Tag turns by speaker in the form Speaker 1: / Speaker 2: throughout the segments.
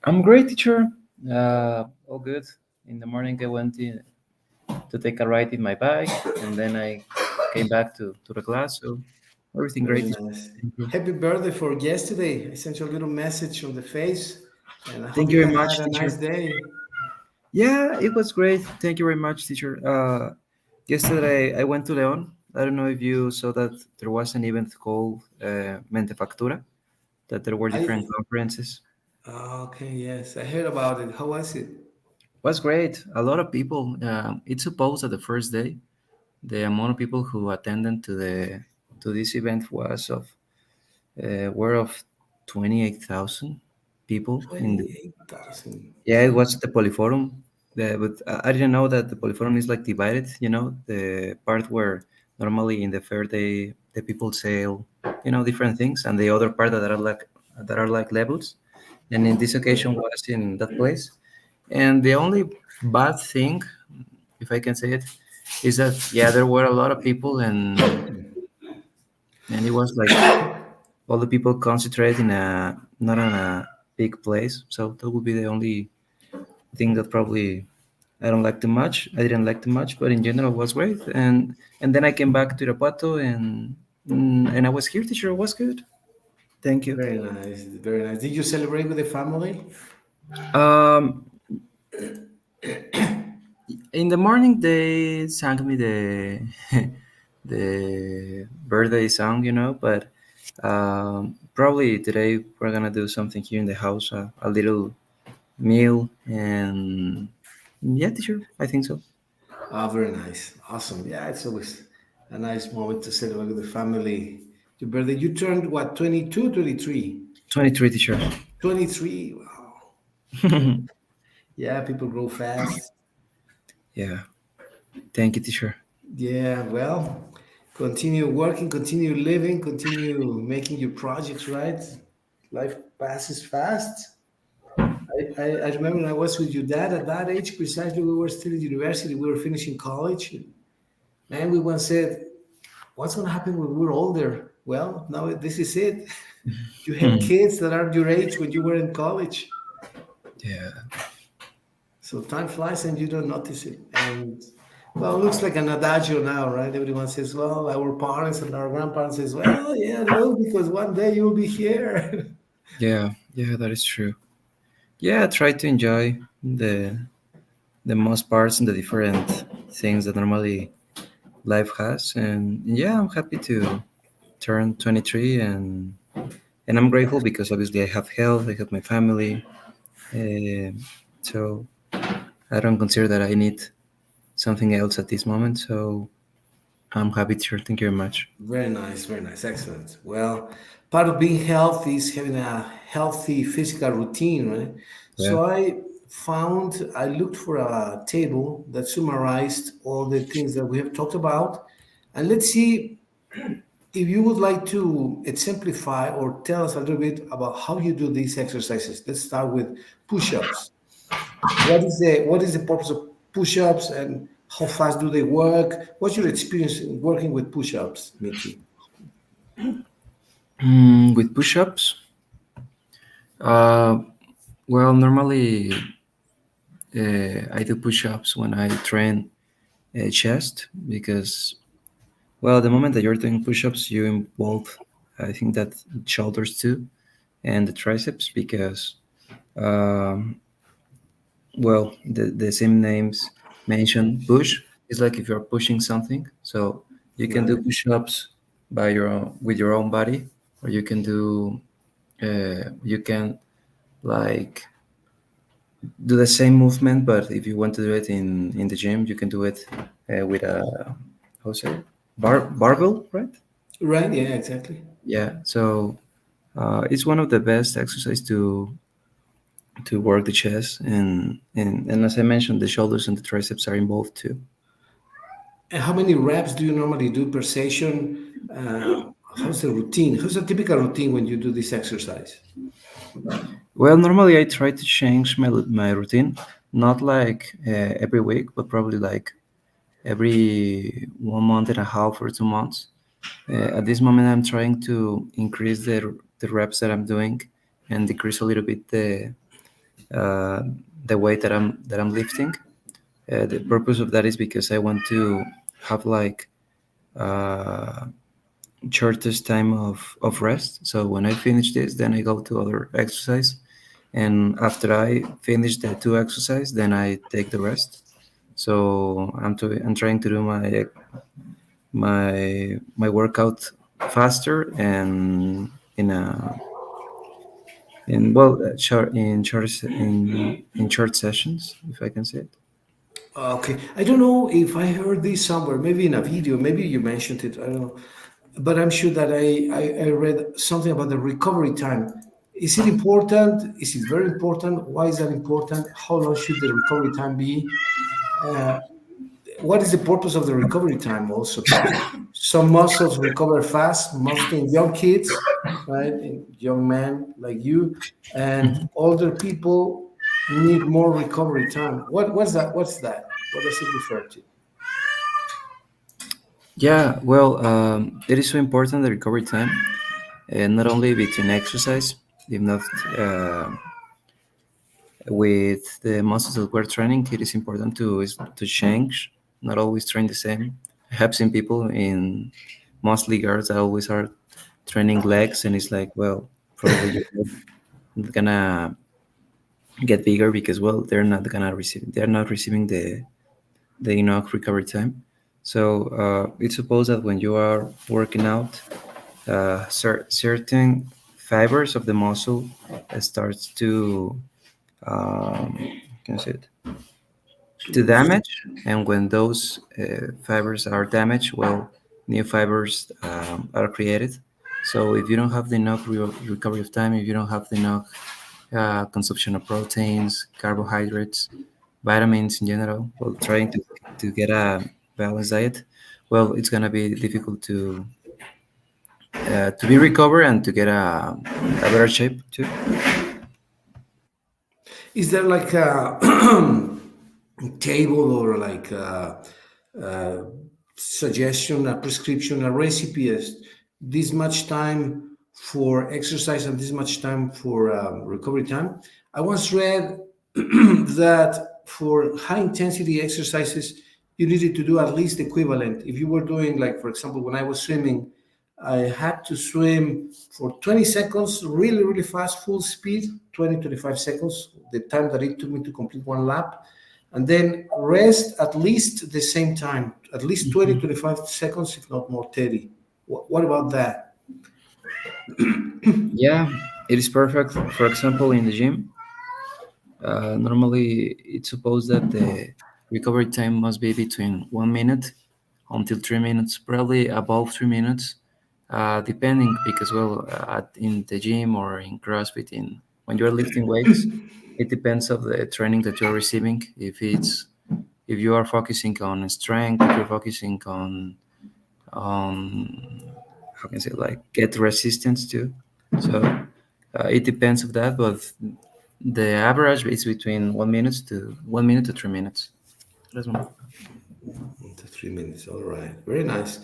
Speaker 1: I'm great, teacher. All good. In the morning, I went to take a ride in my bike, and then I came back to the class. So everything great,
Speaker 2: Very
Speaker 1: teacher.
Speaker 2: nice.
Speaker 1: Thank you.
Speaker 2: Happy birthday for yesterday. I sent you a little message on the face, and I hope
Speaker 1: Thank
Speaker 2: you
Speaker 1: you very
Speaker 2: have
Speaker 1: much,
Speaker 2: had a
Speaker 1: teacher.
Speaker 2: nice day.
Speaker 1: Yeah, it was great. Thank you very much, teacher. Yesterday I went to Leon. I don't know if you saw that there was an event called Mentefactura, that there were different
Speaker 2: I
Speaker 1: conferences.
Speaker 2: okay, yes, I heard about it. How was it?
Speaker 1: Was great. A lot of people. It's supposed that the first day, the amount of people who attended to this event was of were of 28,000 people in the.
Speaker 2: 28,000.
Speaker 1: Yeah, it was the Polyforum. But I didn't know that the Polyforum is like divided. The part where normally in the fair the people sell different things, and the other part that are like levels. And in this occasion
Speaker 2: Right.
Speaker 1: was in that place. And the only bad thing, if I can say it, is that yeah, there were a lot of people, and it was like all the people concentrated in a not in a big place. So that would be the only thing that probably I don't like too much. I didn't like too much, but in general it was great. And then I came back to Irapuato, and I was here. Teacher, it was good. Thank you.
Speaker 2: Very nice. Very nice. Did you celebrate with the family?
Speaker 1: Um, in the morning they sang me the the birthday song, but probably today we're gonna do something here in the house, a little meal, and yeah, teacher, I think so.
Speaker 2: Ah, very nice. Awesome. Yeah, it's always a nice moment to celebrate with the family. Your birthday. You turned what, 22, 23?
Speaker 1: 23, teacher.
Speaker 2: 23. Wow. Yeah, people grow fast.
Speaker 1: Yeah, thank you, teacher.
Speaker 2: Yeah, well, continue working, continue living, continue making your projects, right? Life passes fast. I remember when I was with your dad at that age, precisely, we were still in university, we were finishing college. Man, we once said, what's going to happen when we're older? Well, now this is it. You had kids that are your age when you were in college.
Speaker 1: Yeah.
Speaker 2: So time flies and you don't notice it. And well, it looks like an adagio now, right? Everyone says, well, our parents and our grandparents says, well, yeah, it will because one day you'll be here.
Speaker 1: Yeah, yeah, that is true. Yeah, try to enjoy the most parts and the different things that normally life has. And yeah, I'm happy to turn 23, and I'm grateful because obviously I have health, I have my family. So I don't consider that I need something else at this moment. So I'm happy to share. Thank you very much.
Speaker 2: Very nice, excellent. Well, part of being healthy is having a healthy physical routine, right?
Speaker 1: Yeah.
Speaker 2: So I looked for a table that summarized all the things that we have talked about. And let's see if you would like to exemplify or tell us a little bit about how you do these exercises. Let's start with push-ups. What is the purpose of push-ups and how fast do they work? What's your experience in working with push-ups, Mickey?
Speaker 1: With push-ups, uh, well, normally I do push-ups when I train chest because, well, the moment that you're doing push-ups, you involve, I think that shoulders too, and the triceps because, um, well, the same names mention push. It's like if you're pushing something, so you can do
Speaker 2: Right.
Speaker 1: push-ups by your own, with your own body, or you can like do the same movement, but if you want to do it in the gym, you can do it with a, how say it? Barbell, right?
Speaker 2: Right. Yeah. Exactly.
Speaker 1: Yeah. So it's one of the best exercise to work the chest, and as I mentioned, the shoulders and the triceps are involved too.
Speaker 2: And how many reps do you normally do per session? How's the routine? How's a typical routine when you do this exercise?
Speaker 1: Well, normally I try to change my routine, not like every week, but probably like every 1 month and a half or 2 months. At this moment, I'm trying to increase the reps that I'm doing and decrease a little bit uh, the weight that I'm lifting. The purpose of that is because I want to have like uh, shortest time of rest. So when I finish this, then I go to other exercise, and after I finish the two exercise, then I take the rest. So I'm trying to do my workout faster and in short sessions, if I can say it.
Speaker 2: Okay, I don't know if I heard this somewhere, maybe in a video, maybe you mentioned it. I don't know, but I'm sure that I read something about the recovery time. Is it important? Is it very important? Why is that important? How long should the recovery time be? Uh, what is the purpose of the recovery time also? Because some muscles recover fast, mostly in young kids, right? In young men like you, and older people need more recovery time. What's that? What's that? What does it refer to?
Speaker 1: Yeah, well, it is so important the recovery time, and not only between exercise, if not with the muscles that we're training, it is important to change, not always train the same. I have seen people in mostly girls that always are training legs, and it's like, well, probably you're not gonna get bigger because, well, they're not receiving the enough recovery time. So it's supposed that when you are working out, certain fibers of the muscle starts to can I say it, to
Speaker 2: To
Speaker 1: damage, and when those fibers are damaged, well, new fibers are created. So if you don't have the enough recovery of time, if you don't have the enough consumption of proteins, carbohydrates, vitamins in general, well, trying to get a balanced diet, well, it's gonna be difficult to be recovered and to get a better shape too.
Speaker 2: Is there like a table or like a suggestion, a prescription, a recipe as this much time for exercise and this much time for recovery time? I once read that for high intensity exercises, you needed to do at least equivalent. If you were doing, like, for example, when I was swimming, I had to swim for 20 seconds, really, really fast, full speed, 20, 25 seconds, the time that it took me to complete one lap. And then rest at least the same time, at least 20, 25 seconds, if not more, 30. What about that?
Speaker 1: Yeah, it is perfect. For example, in the gym, normally it's supposed that the recovery time must be between 1 minute until 3 minutes, probably above 3 minutes, depending because, well, in the gym or in CrossFit, when you're lifting weights, it depends of the training that you're receiving. If you are focusing on strength, if you're focusing on how can I say, like, get resistance too. So it depends of that, but the average is between 1 minute to 3 minutes. That's one.
Speaker 2: 3 minutes. All right. Very nice.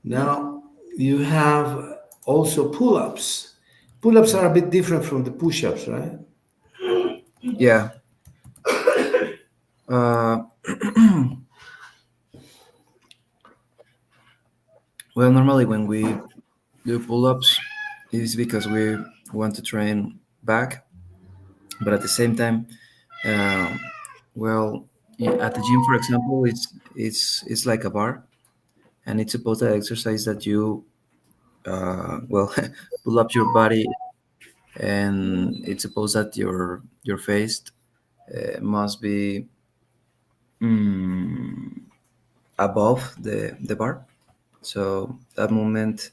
Speaker 2: Now you have also pull ups. Pull ups are a bit different from the push ups, right?
Speaker 1: Yeah. Uh, well, normally when we do pull-ups, it is because we want to train back, but at the same time, um, well, at the gym, for example, it's like a bar, and it's supposed to exercise that you well pull up your body, and it's supposed that your face must be mm, above the bar. So that movement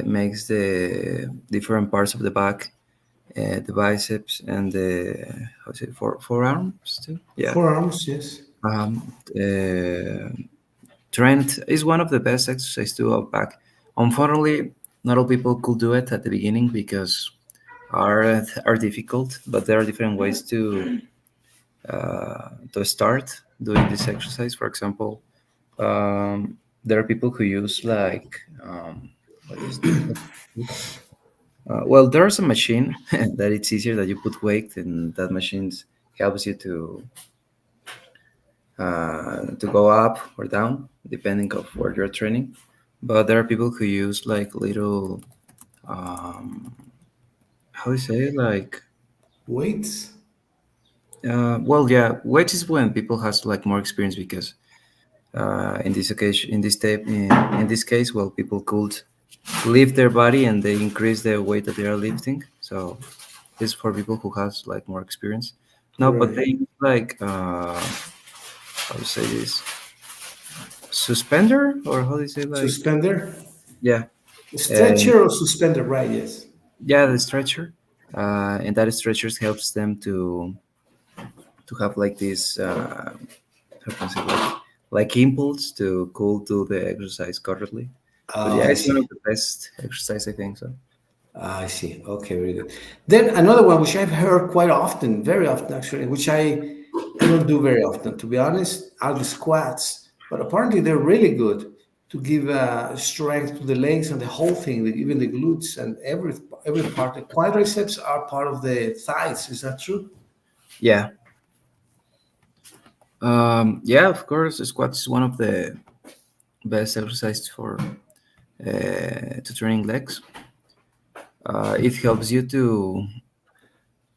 Speaker 1: makes the different parts of the back, the biceps and the how to say, forearms too. Yeah.
Speaker 2: Forearms, yes.
Speaker 1: Uh, Trend is one of the best exercise to our back. Unfortunately, not all people could do it at the beginning because are difficult, but there are different ways to start doing this exercise. For example, there are people who use like what is this? Well, there's a machine that it's easier that you put weight, and that machine helps you to go up or down depending of where you're training. But there are people who use like little um, how do you say it? Like
Speaker 2: Weights
Speaker 1: well, yeah, weight is when people has like more experience because in this occasion, in this case, well, people could lift their body and they increase the weight that they are lifting. So this is for people who has like more experience. No, but
Speaker 2: right?
Speaker 1: they use like how to say this suspender or how do you say like
Speaker 2: Suspender,
Speaker 1: yeah, and
Speaker 2: stretcher or suspender, right? Yes.
Speaker 1: yeah, the stretcher, and that stretchers helps them to have like this how can I say like impulse to cool do the exercise correctly. But
Speaker 2: Oh,
Speaker 1: yeah,
Speaker 2: I
Speaker 1: it's one of
Speaker 2: see.
Speaker 1: the best exercise I think so.
Speaker 2: I see. Okay, very good. Then another one which I've heard quite often, very often actually, which I don't do very often, to be honest, are the squats. But apparently they're really good to give strength to the legs and the whole thing, even the glutes and every part. The quadriceps are part of the thighs. Is that true?
Speaker 1: Yeah, yeah, of course, squats is one of the best exercises for to training legs. It helps you to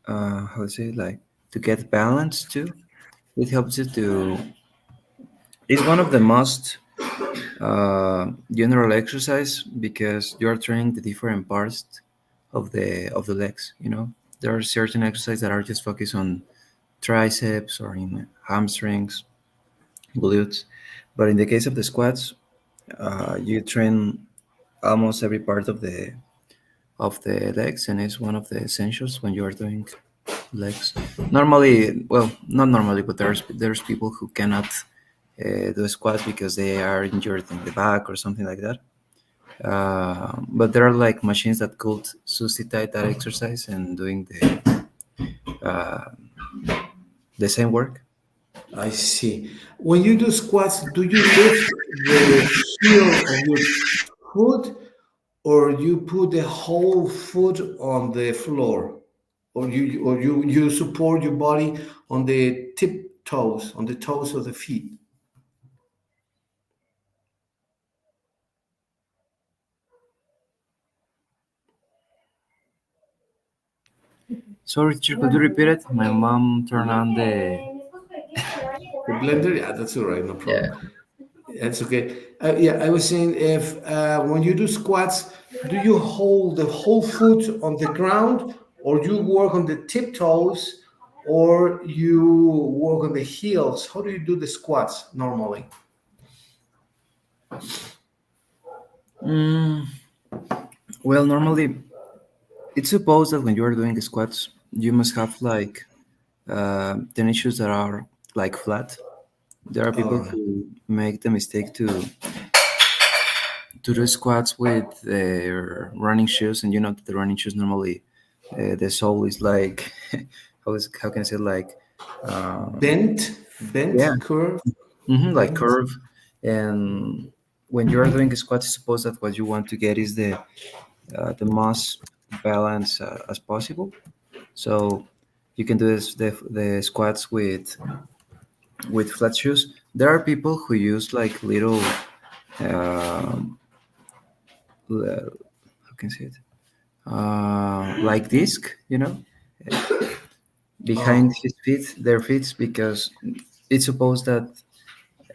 Speaker 1: how to say like to get balance too. It helps you to. It's one of the most general exercise because you are training the different parts of the legs. You know, there are certain exercises that are just focused on triceps or in hamstrings, glutes, but in the case of the squats, you train almost every part of the legs, and it's one of the essentials when you are doing legs. Normally, well, not normally, but there's people who cannot do squats because they are injured in the back or something like that. But there are like machines that could suscitate that exercise and doing uh, the same work.
Speaker 2: I see. When you do squats, do you lift the heel of your foot or you put the whole foot on the floor? Or you support your body on the tip toes, on the toes of the feet?
Speaker 1: Sorry, teacher, could you repeat it? My mom turned on the.
Speaker 2: The blender? Yeah, that's all right, no
Speaker 1: Yeah.
Speaker 2: problem. That's okay. Yeah, I was saying if when you do squats, do you hold the whole foot on the ground, or you work on the tiptoes, or you work on the heels? How do you do the squats normally?
Speaker 1: Mm, well, normally it's supposed that when you are doing squats, you must have like tennis shoes that are like flat. There are people
Speaker 2: Oh,
Speaker 1: who make the mistake to do squats with their running shoes, and you know that the running shoes normally the sole is like how can I say like um, yeah,
Speaker 2: curve,
Speaker 1: like
Speaker 2: bent.
Speaker 1: curve, and when you are doing a squat, suppose that what you want to get is the most balance as possible. So you can do the squats with flat shoes. There are people who use like little um, how can I say it like disc, you know, behind
Speaker 2: Oh,
Speaker 1: his feet, their feet, because it's supposed that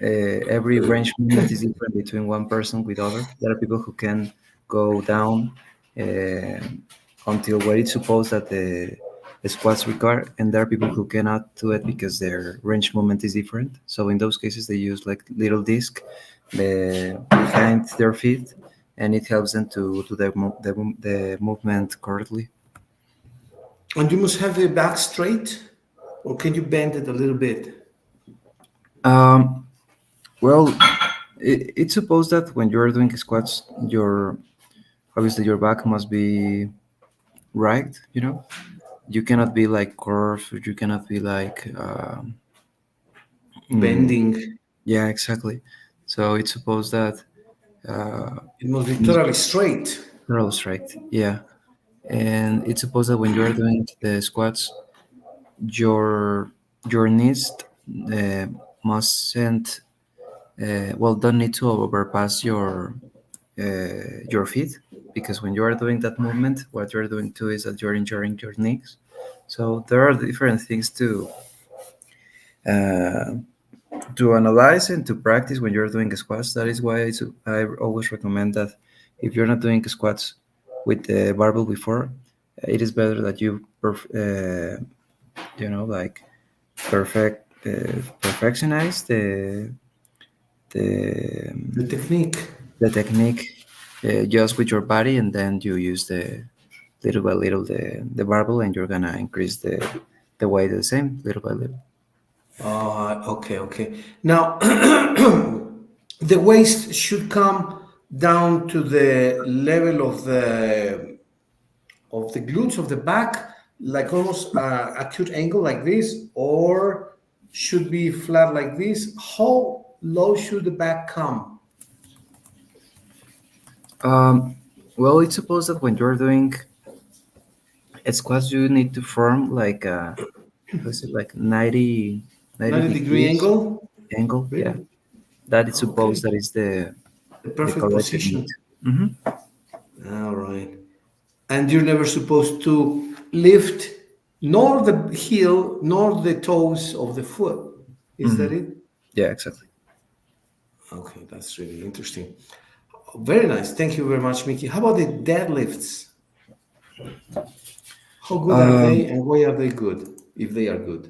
Speaker 1: every range movement is different between one person with other. There are people who can go down uh, until where it's supposed that the squats require, and there are people who cannot do it because their range movement is different. So in those cases, they use like little disc behind their feet, and it helps them to do the movement correctly.
Speaker 2: and you must have the back straight, or can you bend it a little bit?
Speaker 1: Um, well, it's supposed that when you're doing squats, your obviously your back must be right. You know, you cannot be like curved. You cannot be like mm,
Speaker 2: Bending.
Speaker 1: yeah, exactly. So it's supposed that uh,
Speaker 2: It must be
Speaker 1: must
Speaker 2: totally
Speaker 1: be
Speaker 2: straight.
Speaker 1: neural straight. Yeah, and it's supposed that when you are doing the squats, your your knees uh, mustn't don't need to overpass your feet, because when you are doing that movement, what you're doing too is that you're injuring your knees. So there are different things uh, to analyze and to practice when you're doing squats. That is why I always recommend that if you're not doing squats with the barbell before, it is better that like perfectionize the
Speaker 2: The technique.
Speaker 1: the technique just with your body, and then you use the little by little the barbell, and you're gonna increase the weight the same little by little.
Speaker 2: Okay, okay. Now, the waist should come down to the level of the glutes of the back, like almost acute angle like this, or should be flat like this. How low should the back come?
Speaker 1: Um, well, it's supposed that when you're doing squats, you need to form like how is it, like 90
Speaker 2: 90-degree
Speaker 1: degrees
Speaker 2: angle?
Speaker 1: angle. Yeah,
Speaker 2: Really?
Speaker 1: that is
Speaker 2: Okay.
Speaker 1: supposed that is
Speaker 2: The
Speaker 1: the
Speaker 2: perfect
Speaker 1: correct technique.
Speaker 2: position.
Speaker 1: Hmm.
Speaker 2: All right. And you're never supposed to lift nor the heel nor the toes of the foot. Is
Speaker 1: Hmm.
Speaker 2: that it?
Speaker 1: Yeah, exactly.
Speaker 2: Okay, that's really interesting. Very nice. Thank you very much, Mickey. How about the deadlifts? How good are they
Speaker 1: Um,
Speaker 2: and why are they good if they are good?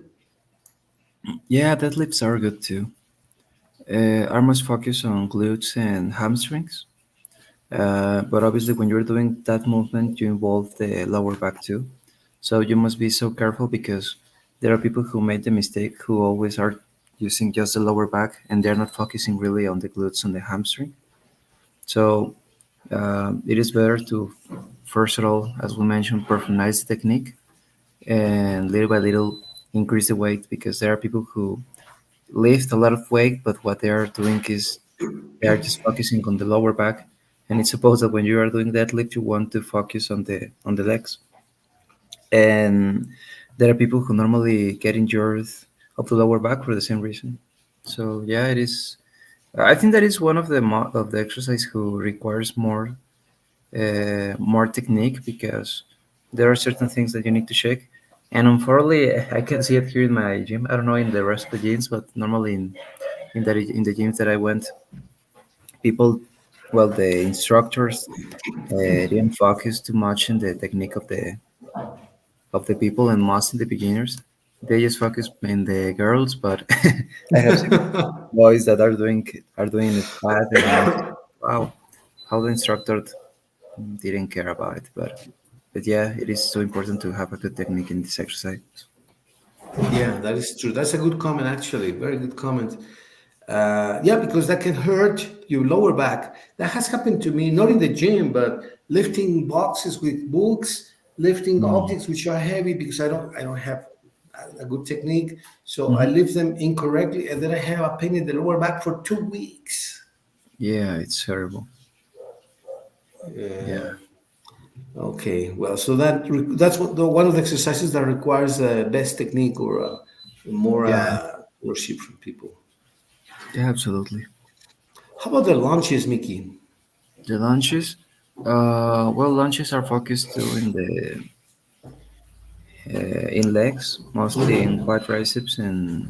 Speaker 1: yeah, deadlifts are good too. Are most focused on glutes and hamstrings. But obviously, when you're doing that movement, you involve the lower back too. So you must be so careful, because there are people who made the mistake who always are using just the lower back, and they're not focusing really on the glutes and the hamstring. So it is better to, first of all, as we mentioned, perfectionize the technique and little by little increase the weight, because there are people who lift a lot of weight, but what they are doing is they are just focusing on the lower back. And it's supposed that when you are doing deadlift, you want to focus on the legs. And there are people who normally get injured of the lower back for the same reason. So yeah, it is. I think that is one of the exercise who requires more technique, because there are certain things that you need to check. And unfortunately, I can see it here in my gym. I don't know in the rest of the gyms, but normally in the gyms that I went, people, well, the instructors didn't focus too much in the technique of the people, and most in the beginners. They just focus in the girls, but I have seen boys that are doing it bad, and I think, wow, how the instructor didn't care about it. But yeah, it is so important to have a good technique in this exercise.
Speaker 2: Yeah, that is true. That's a good comment, actually. Very good comment. Yeah, because that can hurt your lower back. That has happened to me, not in the gym, but lifting boxes with books, lifting
Speaker 1: Mm.
Speaker 2: objects which are heavy because I don't have a good technique. So I
Speaker 1: Hmm.
Speaker 2: lift them incorrectly, and then I have a pain in the lower back for 2 weeks.
Speaker 1: Yeah, it's terrible. Yeah,
Speaker 2: Yeah. Okay. Well, so that's one of the exercises that requires less technique or more
Speaker 1: yeah,
Speaker 2: worship from people.
Speaker 1: yeah, absolutely.
Speaker 2: How about the lunches, Mickey?
Speaker 1: The lunches, well, lunches are focused too in legs, mostly in quadriceps, and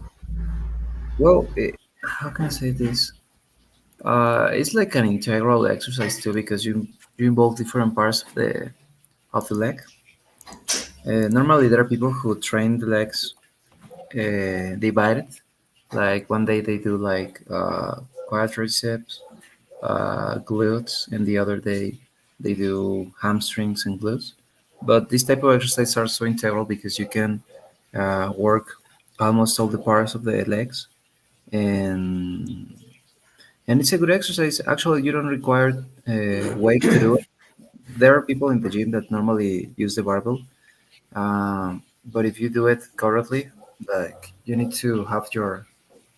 Speaker 1: well, how can I say this? It's like an integral exercise too, because you involve different parts of the leg. Normally, there are people who train the legs divided. Like one day they do like quadriceps, glutes, and the other day they do hamstrings and glutes. But this type of exercise are so integral, because you can work almost all the parts of the legs, and it's a good exercise. Actually, you don't require weight to do it. There are people in the gym that normally use the barbell, but if you do it correctly, like you need to have your,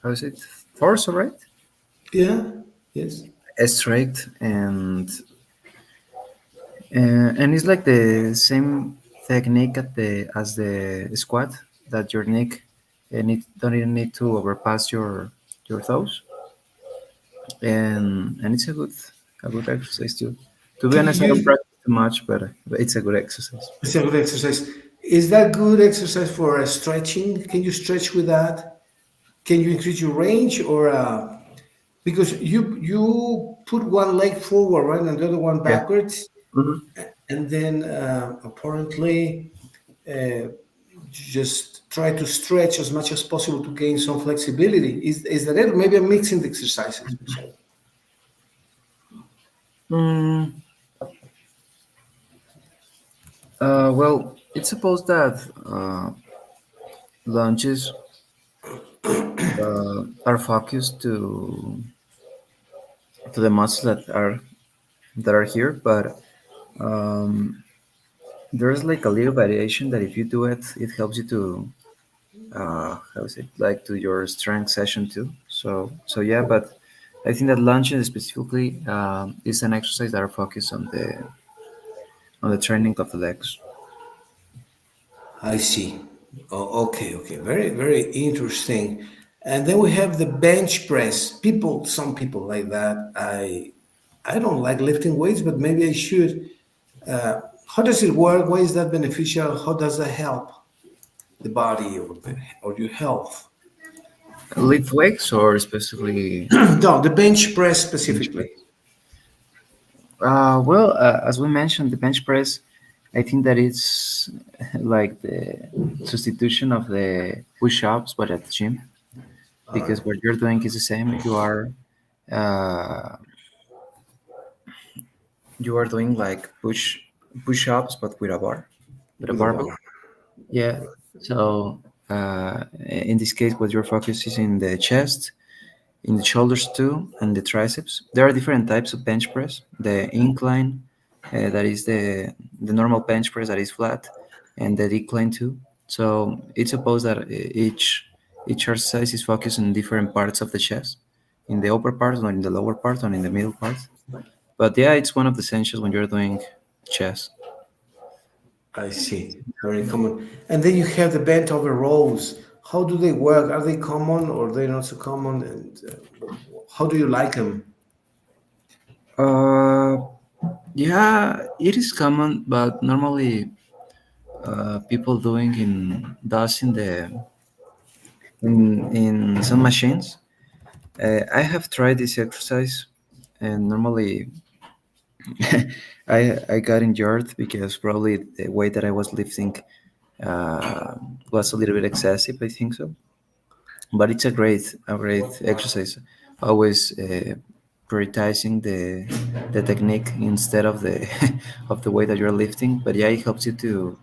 Speaker 1: how is it, torso, right?
Speaker 2: Yeah. Yes.
Speaker 1: Straight, and And it's like the same technique at the as the squat that your neck don't even need to overpass your toes, and it's a good exercise too. To be
Speaker 2: Do
Speaker 1: honest, I don't
Speaker 2: you,
Speaker 1: practice too much, but it's a good exercise.
Speaker 2: it's a good exercise. Is that good exercise for stretching? Can you stretch with that? Can you increase your range or because you put one leg forward, right, and the other one
Speaker 1: Yeah.
Speaker 2: backwards,
Speaker 1: Mhm.
Speaker 2: and then apparently uh, just try to stretch as much as possible to gain some flexibility. Is that it? Maybe I'm mixing the exercises. So
Speaker 1: Mm, well, it's supposed that lunges are focused to the muscles that are here, but um, there's like a little variation that if you do it, it helps you to how is it like to your strength session too. So yeah, but I think that lunges specifically is an exercise that are focused on the training of the legs.
Speaker 2: I see. Oh, okay, okay. Very, very interesting. And then we have the bench press. People, some people like that. I don't like lifting weights, but maybe I should. How does it work? Why is that beneficial? How does that help the body or your health?
Speaker 1: Lift weights or specifically
Speaker 2: No, the bench press
Speaker 1: bench press.
Speaker 2: specifically.
Speaker 1: Well, as we mentioned, the bench press, I think that it's like the substitution of the push-ups, but at the gym,
Speaker 2: All right,
Speaker 1: because what you're doing is the same. Uh, you are doing like push-ups, but with a
Speaker 2: with a
Speaker 1: barbell.
Speaker 2: bar.
Speaker 1: Yeah. So in this case, what your focus is in the chest, in the shoulders too, and the triceps. There are different types of bench press. The incline, that is the normal bench press that is flat, and the decline too. So it's supposed that each exercise is focused on different parts of the chest, in the upper part, or in the lower part, or in the middle part. But yeah, it's one of the essentials when you're doing chest.
Speaker 2: I see. Very common. And then you have the bent over rows. How do they work? Are they common or they not so common? And how do you like them?
Speaker 1: Uh, yeah, it is common, but normally people doing in does in some machines. I have tried this exercise, and normally I got injured because probably the weight that I was lifting uh, was a little bit excessive. I think so, but it's a great exercise. Always prioritizing the technique instead of the of the weight that you're lifting. But yeah, it helps you to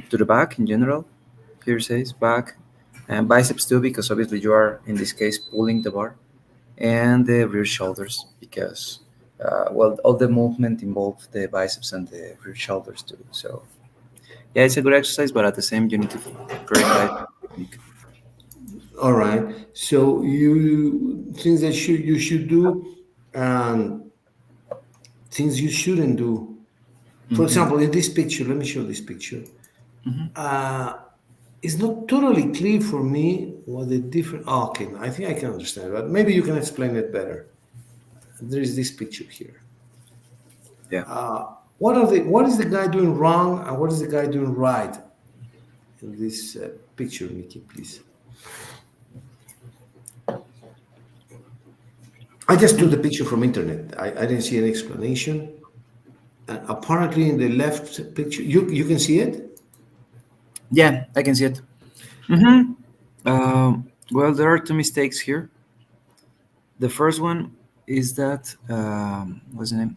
Speaker 1: the back in general. Here says back and biceps too, because obviously you are in this case pulling the bar, and the rear shoulders because well, all the movement involves the biceps and the rear shoulders too. So yeah, it's a good exercise, but at the same you need to prioritize technique.
Speaker 2: All right. So you things that you should do and things you shouldn't do. For
Speaker 1: Hmm.
Speaker 2: example, in this picture, let me show this picture.
Speaker 1: Hmm.
Speaker 2: Uh, it's not totally clear for me what the different. Oh, okay, I think I can understand, but maybe you can explain it better. There is this picture here.
Speaker 1: Yeah.
Speaker 2: What are the? What is the guy doing wrong, and what is the guy doing right in this picture, Mickey? Please. I just took the picture from internet. I didn't see any explanation. And apparently, in the left picture, you can see it.
Speaker 1: Yeah, I can see it. Hmm. Well, there are two mistakes here. The first one is that what's the name?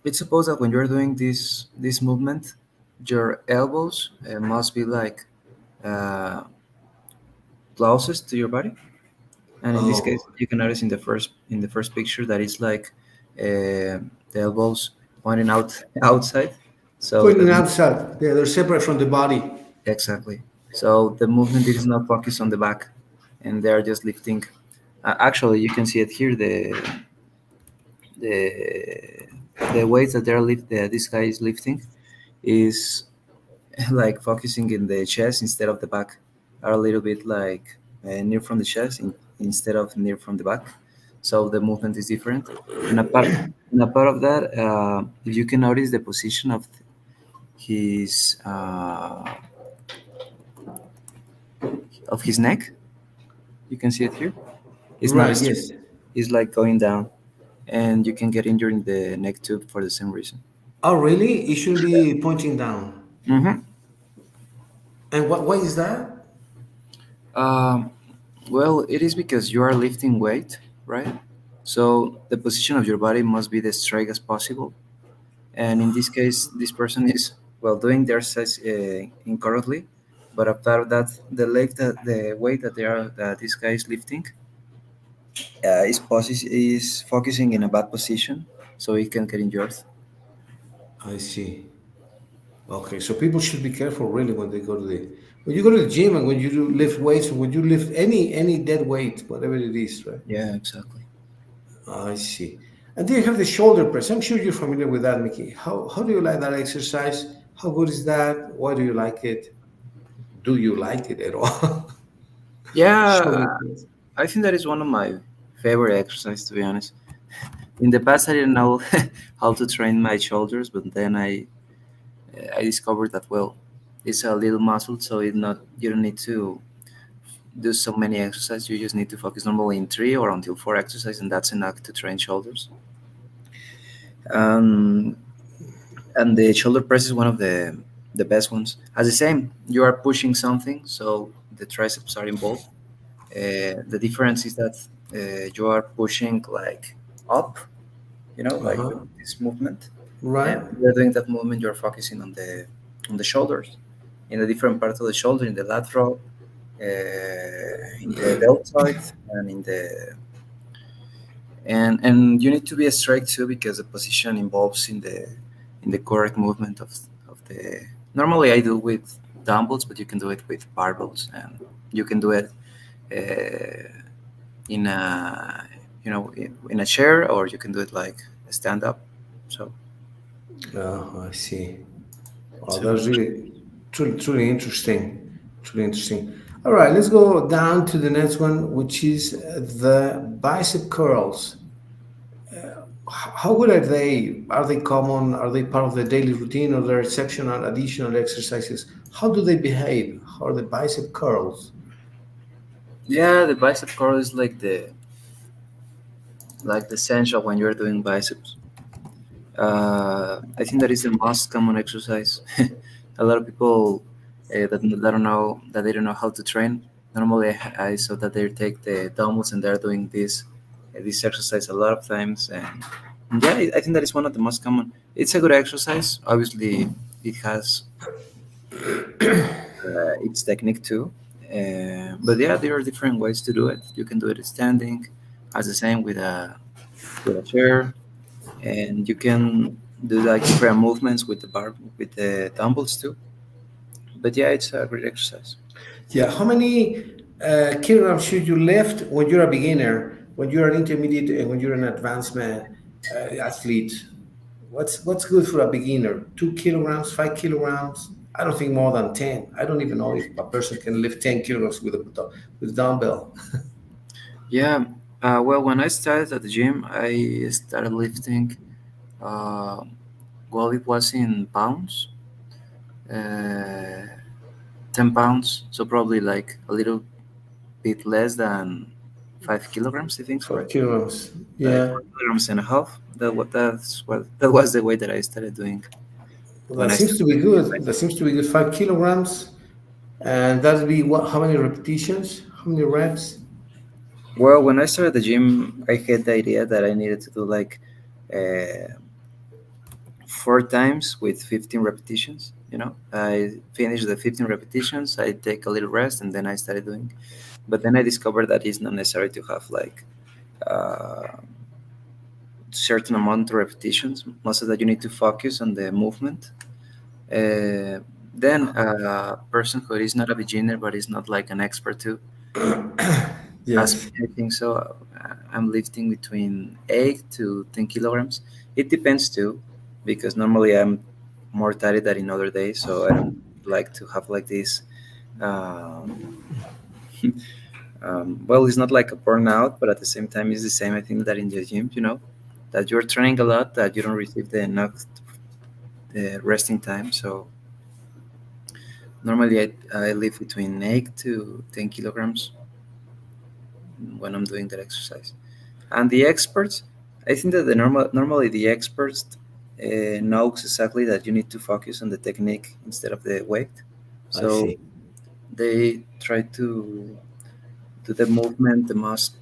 Speaker 1: It's supposed that when you're doing this movement, your elbows must be like uh, closest to your body. And in this case,
Speaker 2: Oh,
Speaker 1: you can notice in the first picture that it's like the elbows pointing out outside. So
Speaker 2: pointing outside. They're separate from the body.
Speaker 1: exactly. So the movement is not focused on the back, and they are just lifting. Actually, you can see it here. The the weights that this guy is lifting is like focusing in the chest instead of the back, are a little bit like near from the chest instead of near from the back, so the movement is different. And apart of that, if you can notice the position of his neck, you can see it here. It's not
Speaker 2: Right.
Speaker 1: straight.
Speaker 2: Yes.
Speaker 1: It's like going down, and you can get injured in the neck tube for the same reason.
Speaker 2: Oh, really? It shouldn't be pointing down.
Speaker 1: Hmm.
Speaker 2: And what? Why is that?
Speaker 1: Um, well, it is because you are lifting weight, right? So the position of your body must be as straight as possible. And in this case, this person is well doing their exercise incorrectly. But after that, the weight that this guy is lifting is focusing in a bad position, so he can get injured.
Speaker 2: I see. Okay, so people should be careful really when they go to the when you go to the gym and when you do lift weights or when you lift any dead weight, whatever it is, right?
Speaker 1: Yeah, exactly.
Speaker 2: I see. And then you have the shoulder press. I'm sure you're familiar with that, Mickey. How do you like that exercise? How good is that? Why do you like it? Do you like it at all?
Speaker 1: Yeah,
Speaker 2: Shoulder press.
Speaker 1: I think that is one of my favorite exercises, to be honest. In the past, I didn't know how to train my shoulders, but then I discovered that well, it's a little muscle, so it not you don't need to do so many exercises. You just need to focus normally in three or until four exercises, and that's enough to train shoulders. Um, and the shoulder press is one of the best ones. As the same, you are pushing something, so the triceps are involved. The difference is that you are pushing like up, like
Speaker 2: Uh-huh.
Speaker 1: doing this movement,
Speaker 2: Right.
Speaker 1: and you're doing that movement. You're focusing on the shoulders, in the different parts of the shoulder, in the lateral, in the deltoid, and and you need to be straight too because the position involves in the correct movement of the. Normally, I do with dumbbells, but you can do it with barbells, and you can do it in a in a chair, or you can do it like stand up. So
Speaker 2: Oh, I see. Oh,
Speaker 1: it's a good.
Speaker 2: that's really truly interesting. Truly interesting. All right, let's go down to the next one, which is the bicep curls. How good are they? Are they common? Are they part of the daily routine or they're exceptional additional exercises? How do they behave? How are the bicep curls?
Speaker 1: Yeah, the bicep curl is like the essential when you're doing biceps. I think that is the most common exercise. A lot of people that they don't know how to train. Normally, I saw that they take the dumbbells and they're doing this exercise a lot of times. And yeah, I think that is one of the most common. It's a good exercise. Obviously, it has its technique too. But yeah, there are different ways to do it. You can do it standing, as the same with a chair, and you can do like different movements with the dumbbells too. But yeah, it's a great exercise.
Speaker 2: Yeah, how many kilograms should you lift when you're a beginner, when you're an intermediate, and when you're an advanced athlete? What's good for a beginner? 2 kilograms, 5 kilograms? I don't think more than 10. I don't even know if a person can lift 10 kilograms with a dumbbell.
Speaker 1: Yeah. Well, when I started at the gym, I started lifting. Uh, well, it was in pounds, uh, 10 pounds. So probably like a little bit less than 5 kilograms. I think so,
Speaker 2: Five
Speaker 1: right?
Speaker 2: kilograms.
Speaker 1: Like
Speaker 2: Yeah.
Speaker 1: 4 kilograms and a half. That was the way that I started doing
Speaker 2: Well,
Speaker 1: when
Speaker 2: that
Speaker 1: I
Speaker 2: seems
Speaker 1: started.
Speaker 2: to be good. That seems to be good. 5 kilograms. And that'd be what? How many repetitions? How many reps?
Speaker 1: Well, when I started the gym, I had the idea that I needed to do like uh, 4 times with 15 repetitions. I finished the 15 repetitions, I take a little rest, and then I started doing. But then I discovered that it's not necessary to have like uh, certain amount of repetitions. Most of that you need to focus on the movement. Then a person who is not a beginner but is not like an expert too, As
Speaker 2: Yes,
Speaker 1: I think so, I'm lifting between 8 to 10 kilograms. It depends too, because normally I'm more tired than in other days, so I don't like to have like this. Um, well, it's not like a burnout, but at the same time, it's the same. I think that in the gym, that you're training a lot, that you don't receive the enough resting time. So normally, I live between 8 to 10 kilograms when I'm doing that exercise. And the experts, I think that normally the experts knows exactly that you need to focus on the technique instead of the weight.
Speaker 2: I
Speaker 1: So
Speaker 2: see.
Speaker 1: they try to do the movement the most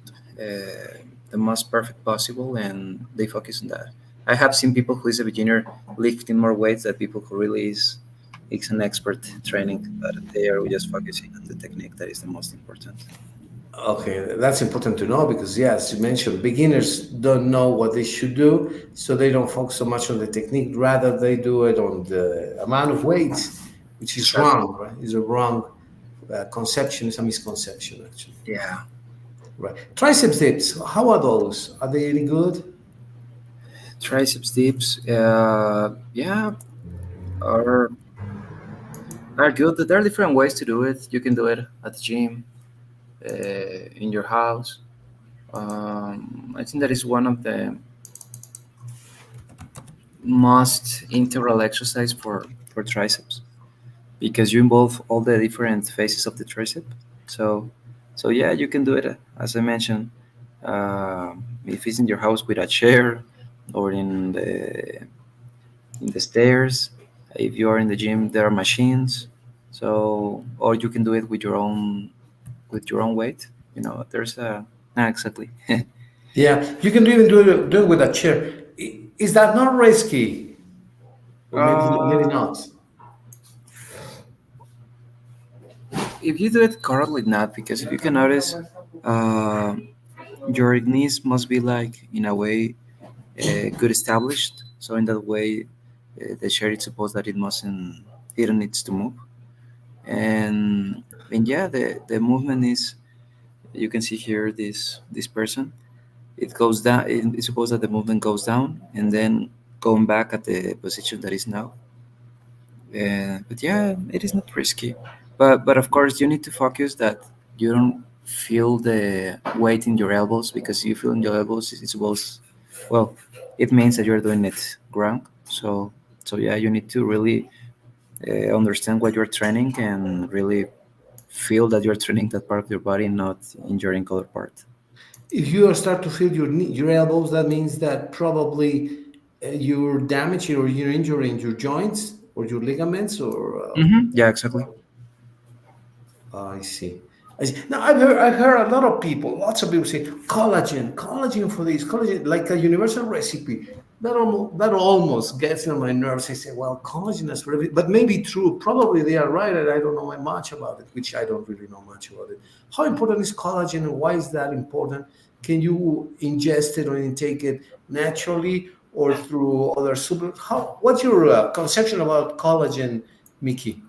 Speaker 1: perfect possible, and they focus on that. I have seen people who is a beginner lifting more weights than people who really is an expert training, but they are just focusing on the technique that is the most important.
Speaker 2: Okay, that's important to know because, yeah, as you mentioned, beginners don't know what they should do, so they don't focus so much on the technique. Rather, they do it on the amount of weights, which is
Speaker 1: Exactly.
Speaker 2: wrong, right? It's a wrong conception. It's a misconception, actually.
Speaker 1: Yeah.
Speaker 2: Right. Triceps dips. How are those? Are they any good?
Speaker 1: Triceps dips, yeah, are are good. There are different ways to do it. You can do it at the gym, in your house. I think that is one of the most integral exercise for triceps, because you involve all the different phases of the tricep. So, so yeah, you can do it, as I mentioned. If it's in your house with a chair, or in the stairs. If you are in the gym, there are machines. So, or you can do it with your own weight. There's a exactly.
Speaker 2: Yeah, you can even do it with a chair. Is that not risky? Or maybe
Speaker 1: uh,
Speaker 2: not.
Speaker 1: if you do it correctly, not, because if you can notice, uh, your knees must be like in a way good established. So in that way, the chair is supposed that it don't needs to move, and yeah, the movement is. You can see here this person. It goes down. It's supposed that the movement goes down and then going back at the position that is now. But yeah, it is not risky. But of course, you need to focus that you don't feel the weight in your elbows, because you feel in your elbows, it's supposed, well, it means that you're doing it wrong. So yeah, you need to really understand what you're training and really feel that you're training that part of your body, not injuring other part.
Speaker 2: If you start to feel your elbows, that means that probably you're damaging or you're injuring your joints or your ligaments or
Speaker 1: Yeah, exactly.
Speaker 2: I see. I see. Now I've heard a lot of people, lots of people say collagen for this, collagen, like a universal recipe. That almost gets on my nerves. I say, well, collagen is for everything, but maybe true. Probably they are right, and I don't know much about it, which I don't really know much about it. How important is collagen, and why is that important? Can you ingest it or intake it naturally or through other super? How? What's your conception about collagen, Mickey?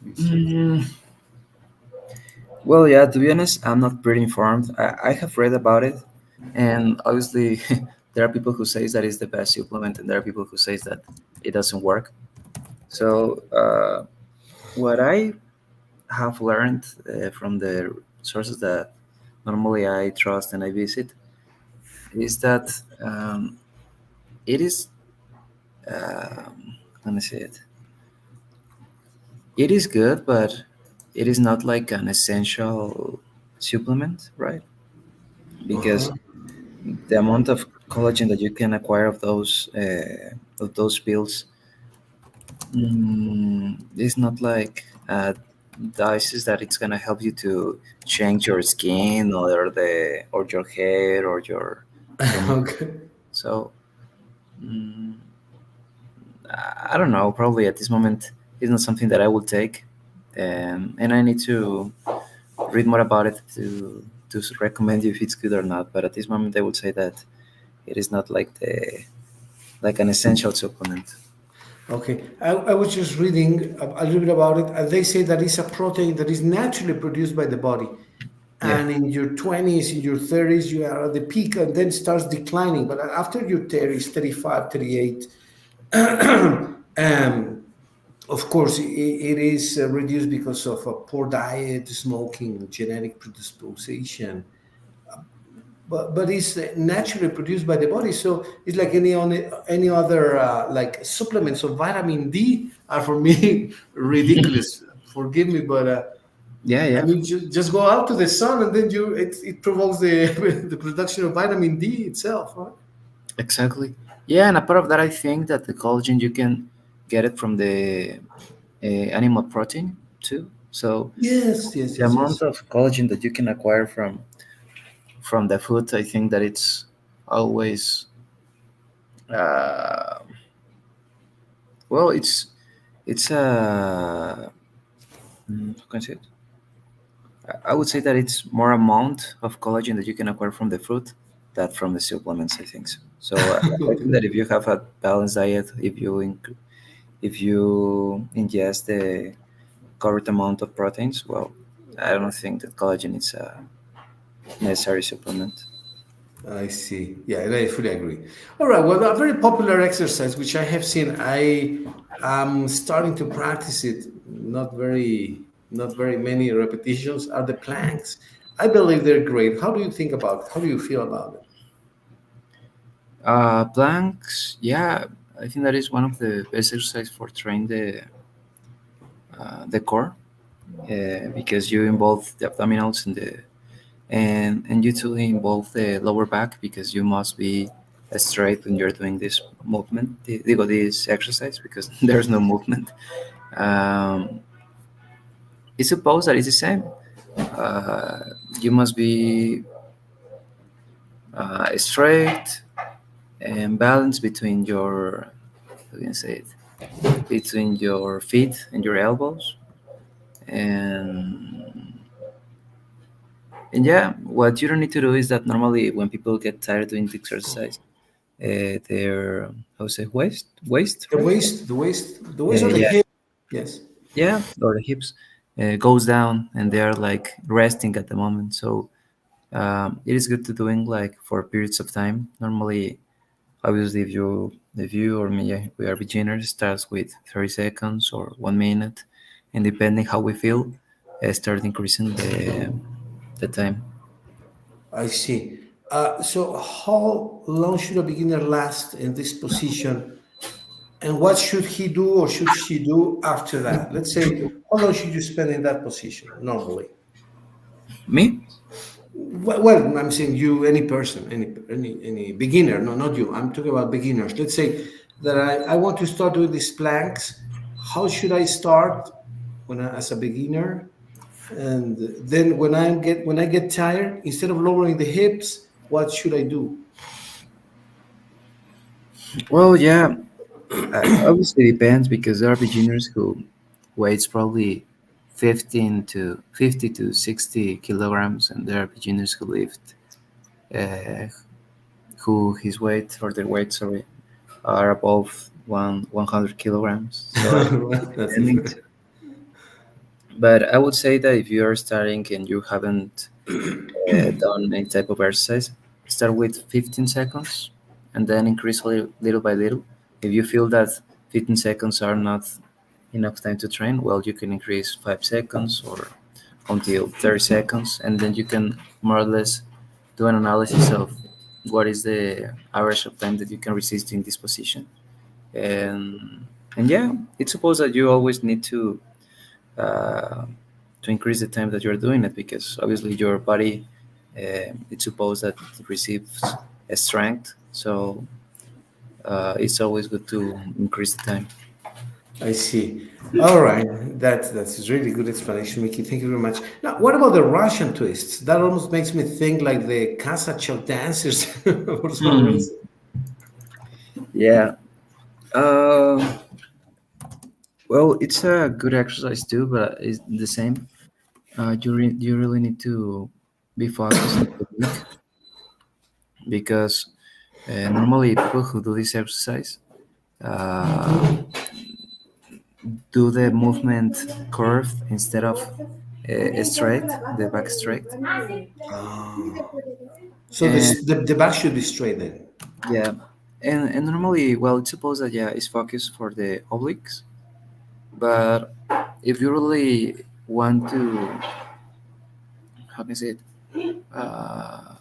Speaker 2: Please.
Speaker 1: Mm, well, yeah, to be honest, I'm not pretty informed. I have read about it, and obviously, there are people who says that it's the best supplement, and there are people who says that it doesn't work. So, what I have learned from the sources that normally I trust and I visit is that it is, let me say it. It is good, but it is not like an essential supplement, right? Because
Speaker 2: Uh-huh.
Speaker 1: the amount of collagen that you can acquire of those pills, is not like dices that it's gonna help you to change your skin, or your hair, or your
Speaker 2: Okay.
Speaker 1: so. Mm, I don't know. Probably at this moment, it's not something that I will take, and I need to read more about it to recommend you if it's good or not. But at this moment, I would say that it is not like an essential supplement.
Speaker 2: Okay, I was just reading a little bit about it, and they say that it's a protein that is naturally produced by the body.
Speaker 1: Yeah.
Speaker 2: and in your 20s, in your 30s, you are at the peak, and then starts declining. But after your 30s, 35, 38, um, of course, it is reduced because of a poor diet, smoking, genetic predisposition, but it's naturally produced by the body. So it's like any other like supplements. So vitamin D are for me ridiculous. Forgive me, but
Speaker 1: Yeah,
Speaker 2: I
Speaker 1: yeah,
Speaker 2: mean, just go out to the sun, and then it provokes the the production of vitamin D itself, right?
Speaker 1: exactly. Yeah, and apart of that, I think that the collagen you can get it from the animal protein too. So
Speaker 2: Yes, yes,
Speaker 1: the
Speaker 2: yes,
Speaker 1: amount
Speaker 2: yes.
Speaker 1: of collagen that you can acquire from the food, I think that it's always uh, well, it's how can I say it? I would say that it's more amount of collagen that you can acquire from the fruit than from the supplements. I think so. So I think that if you have a balanced diet, if you ingest the correct amount of proteins, well, I don't think that collagen is a necessary supplement.
Speaker 2: I see. Yeah, and I fully agree. All right. Well, a very popular exercise which I have seen, I am starting to practice it. Not very many repetitions are the planks. I believe they're great. How do you think about it? How do you feel about it?
Speaker 1: Planks, yeah, I think that is one of the best exercise for train the core because you involve the abdominals and you too involve the lower back because you must be straight when you're doing this movement, this exercise because there's no movement. Um, it's supposed that it's the same. Uh, you must be straight and balanced between your, how can I say it, between your feet and your elbows, and yeah, what you don't need to do is that normally when people get tired doing the exercise, their how say waist,
Speaker 2: The
Speaker 1: right?
Speaker 2: waist, the waist, the waist or the
Speaker 1: Yeah,
Speaker 2: hip. Yes.
Speaker 1: yeah, or the hips goes down, and they are like resting at the moment. So it is good to doing like for periods of time. Normally, obviously, if you or me we are beginners, starts with 30 seconds or 1 minute, and depending how we feel, start increasing the time.
Speaker 2: I see. So, how long should a beginner last in this position, and what should he do or should she do after that? Let's say, how long should you spend in that position normally?
Speaker 1: Me?
Speaker 2: Well, I'm saying you, any person, any beginner. No, not you. I'm talking about beginners. Let's say that I want to start doing these planks. How should I start as a beginner? And then when I get tired, instead of lowering the hips, what should I do?
Speaker 1: Well, yeah, obviously depends because there are beginners who weighs probably 15 to 50 to 60 kilograms, and there are beginners who lift who his weight or their weight, sorry, are above 100 kilograms. So I think it's
Speaker 2: That's
Speaker 1: depending. But I would say that if you are starting and you haven't done any type of exercise, start with 15 seconds and then increase little by little. If you feel that 15 seconds are not enough time to train, well, you can increase 5 seconds or until 30 seconds, and then you can more or less do an analysis of what is the average of time that you can resist in this position. And yeah, it's supposed that you always need uh, to increase the time that you're doing it because obviously your body it's supposed that it receives a strength, so it's always good to increase the time.
Speaker 2: I see. All right, that's a really good explanation, Mickey. Thank you very much. Now, what about the Russian twists? That almost makes me think like the Kazakhstan dancers for some
Speaker 1: Hmm.
Speaker 2: reason.
Speaker 1: Yeah. Uh, well, it's a good exercise too, but it's the same. You really need to be focused on technique because normally people who do this exercise uh, do the movement curved instead of straight, the back straight.
Speaker 2: Oh. So
Speaker 1: And
Speaker 2: the back should be straight then.
Speaker 1: yeah, and normally, well, it's supposed that yeah, it's focused for the obliques, but if you really want to, how can I say it? Uh,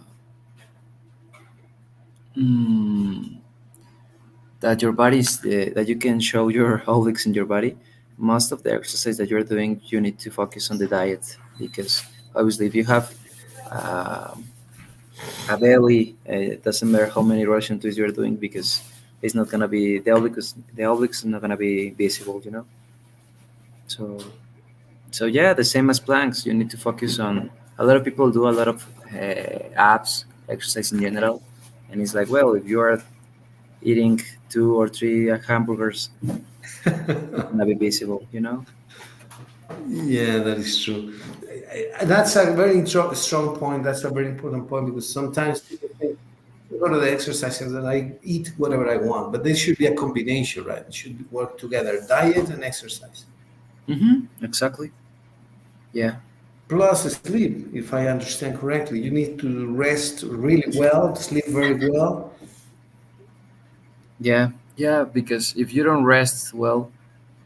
Speaker 1: mm, that your body's that you can show your obliques in your body. Most of the exercise that you're doing, you need to focus on the diet because obviously, if you have um a belly, it doesn't matter how many Russian twists you're doing because it's not gonna be the obliques are not gonna be visible, you know. So yeah, the same as planks. You need to focus on. A lot of people do a lot of abs exercise in general, and it's like, well, if you are eating two or three hamburgers, it's gonna be visible, you know.
Speaker 2: Yeah, that is true. That's a very strong point. That's a very important point because sometimes people think I go to the exercises and I eat whatever I want, but there should be a combination, right? It should work together, diet and exercise.
Speaker 1: Exactly. Yeah.
Speaker 2: Plus sleep, if I understand correctly. You need to rest really well, sleep very well.
Speaker 1: Yeah. Yeah. Because if you don't rest well,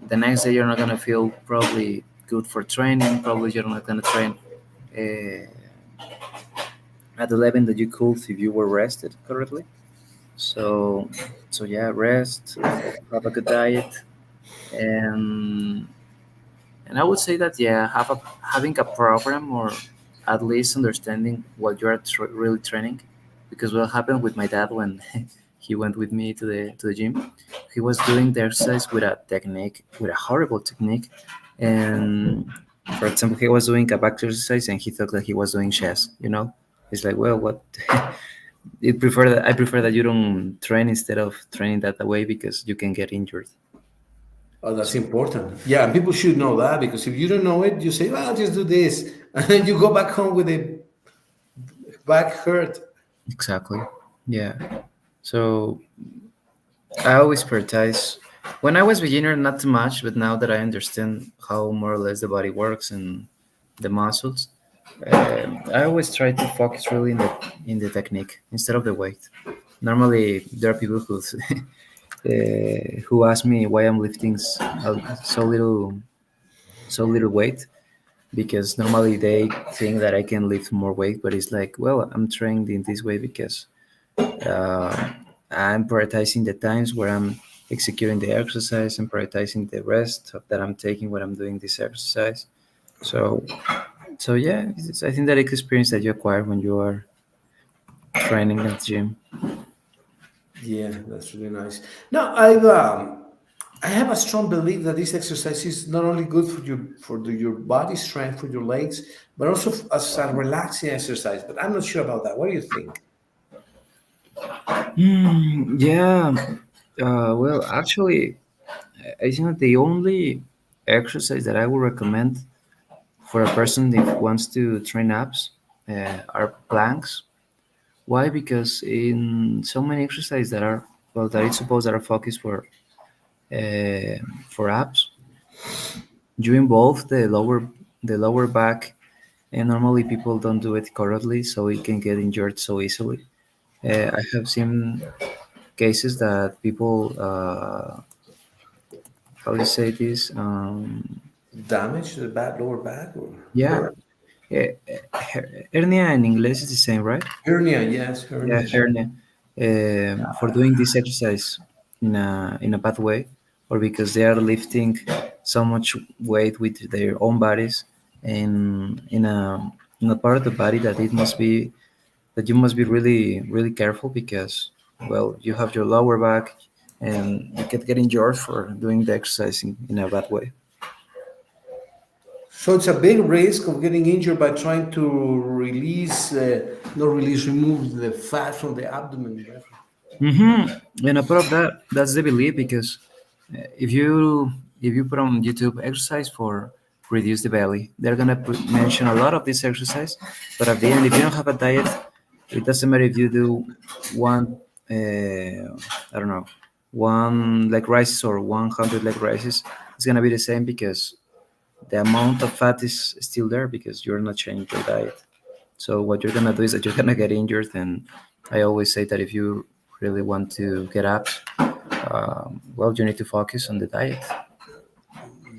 Speaker 1: the next day you're not gonna feel probably good for training. Probably you're not gonna train uh, at the level that you could if you were rested correctly. So, yeah, rest, have a good diet, and I would say that yeah, having a program or at least understanding what you are really training, because what happened with my dad when he went with me to the gym, he was doing the exercise with a technique, with a horrible technique, and for example, he was doing a back exercise and he thought that he was doing chest. You know, it's like, well, what? I prefer that you don't train instead of training that way because you can get injured.
Speaker 2: Oh, that's
Speaker 1: So
Speaker 2: important. Yeah, and people should know that because if you don't know it, you say, well, I'll just do this. And then you go back home with a back hurt.
Speaker 1: exactly, yeah. So I always prioritize. When I was beginner, not too much, but now that I understand how more or less the body works and the muscles, I always try to focus really in the technique instead of the weight. Normally, there are people who ask me why I'm lifting so little weight because normally they think that I can lift more weight, but it's like, well, I'm trained in this way because uh, I'm prioritizing the times where I'm executing the exercise and prioritizing the rest that I'm taking when I'm doing this exercise. So, yeah, I think that it's experience that you acquire when you are training at the gym.
Speaker 2: Yeah, that's really nice. Now, I have a strong belief that this exercise is not only good for your body strength, for your legs, but also as a relaxing exercise. But I'm not sure about that. What do you think?
Speaker 1: Yeah. Well, actually, I think that the only exercise that I would recommend for a person that wants to train abs are planks. Why? Because in so many exercises that are well, that it's supposed that are focused uh, for abs, you involve the lower back, and normally people don't do it correctly, so it can get injured so easily. I have seen cases that people, how do you say this?
Speaker 2: Damage to the back, lower back, or
Speaker 1: Yeah,
Speaker 2: hurt?
Speaker 1: hernia in English is the same, right?
Speaker 2: Hernia, yes,
Speaker 1: Yeah,
Speaker 2: hernia.
Speaker 1: hernia. For doing this exercise in a bad way, or because they are lifting so much weight with their own bodies, and in a part of the body that it must be that you must be really careful because well you have your lower back and you can get injured for doing the exercise in a bad way.
Speaker 2: So it's a big risk of getting injured by trying to release, not release, remove the fat from the abdomen. Right?
Speaker 1: And a part of that, that's the belief because if you put on YouTube exercise for reduce the belly, they're gonna mention a lot of this exercise, but at the end, if you don't have a diet, it doesn't matter if you do one, I don't know, one leg raises or 100 leg raises. It's gonna be the same because the amount of fat is still there because you're not changing your diet. So what you're gonna do is that you're gonna get injured. And I always say that if you really want to get abs, well, you need to focus on the diet.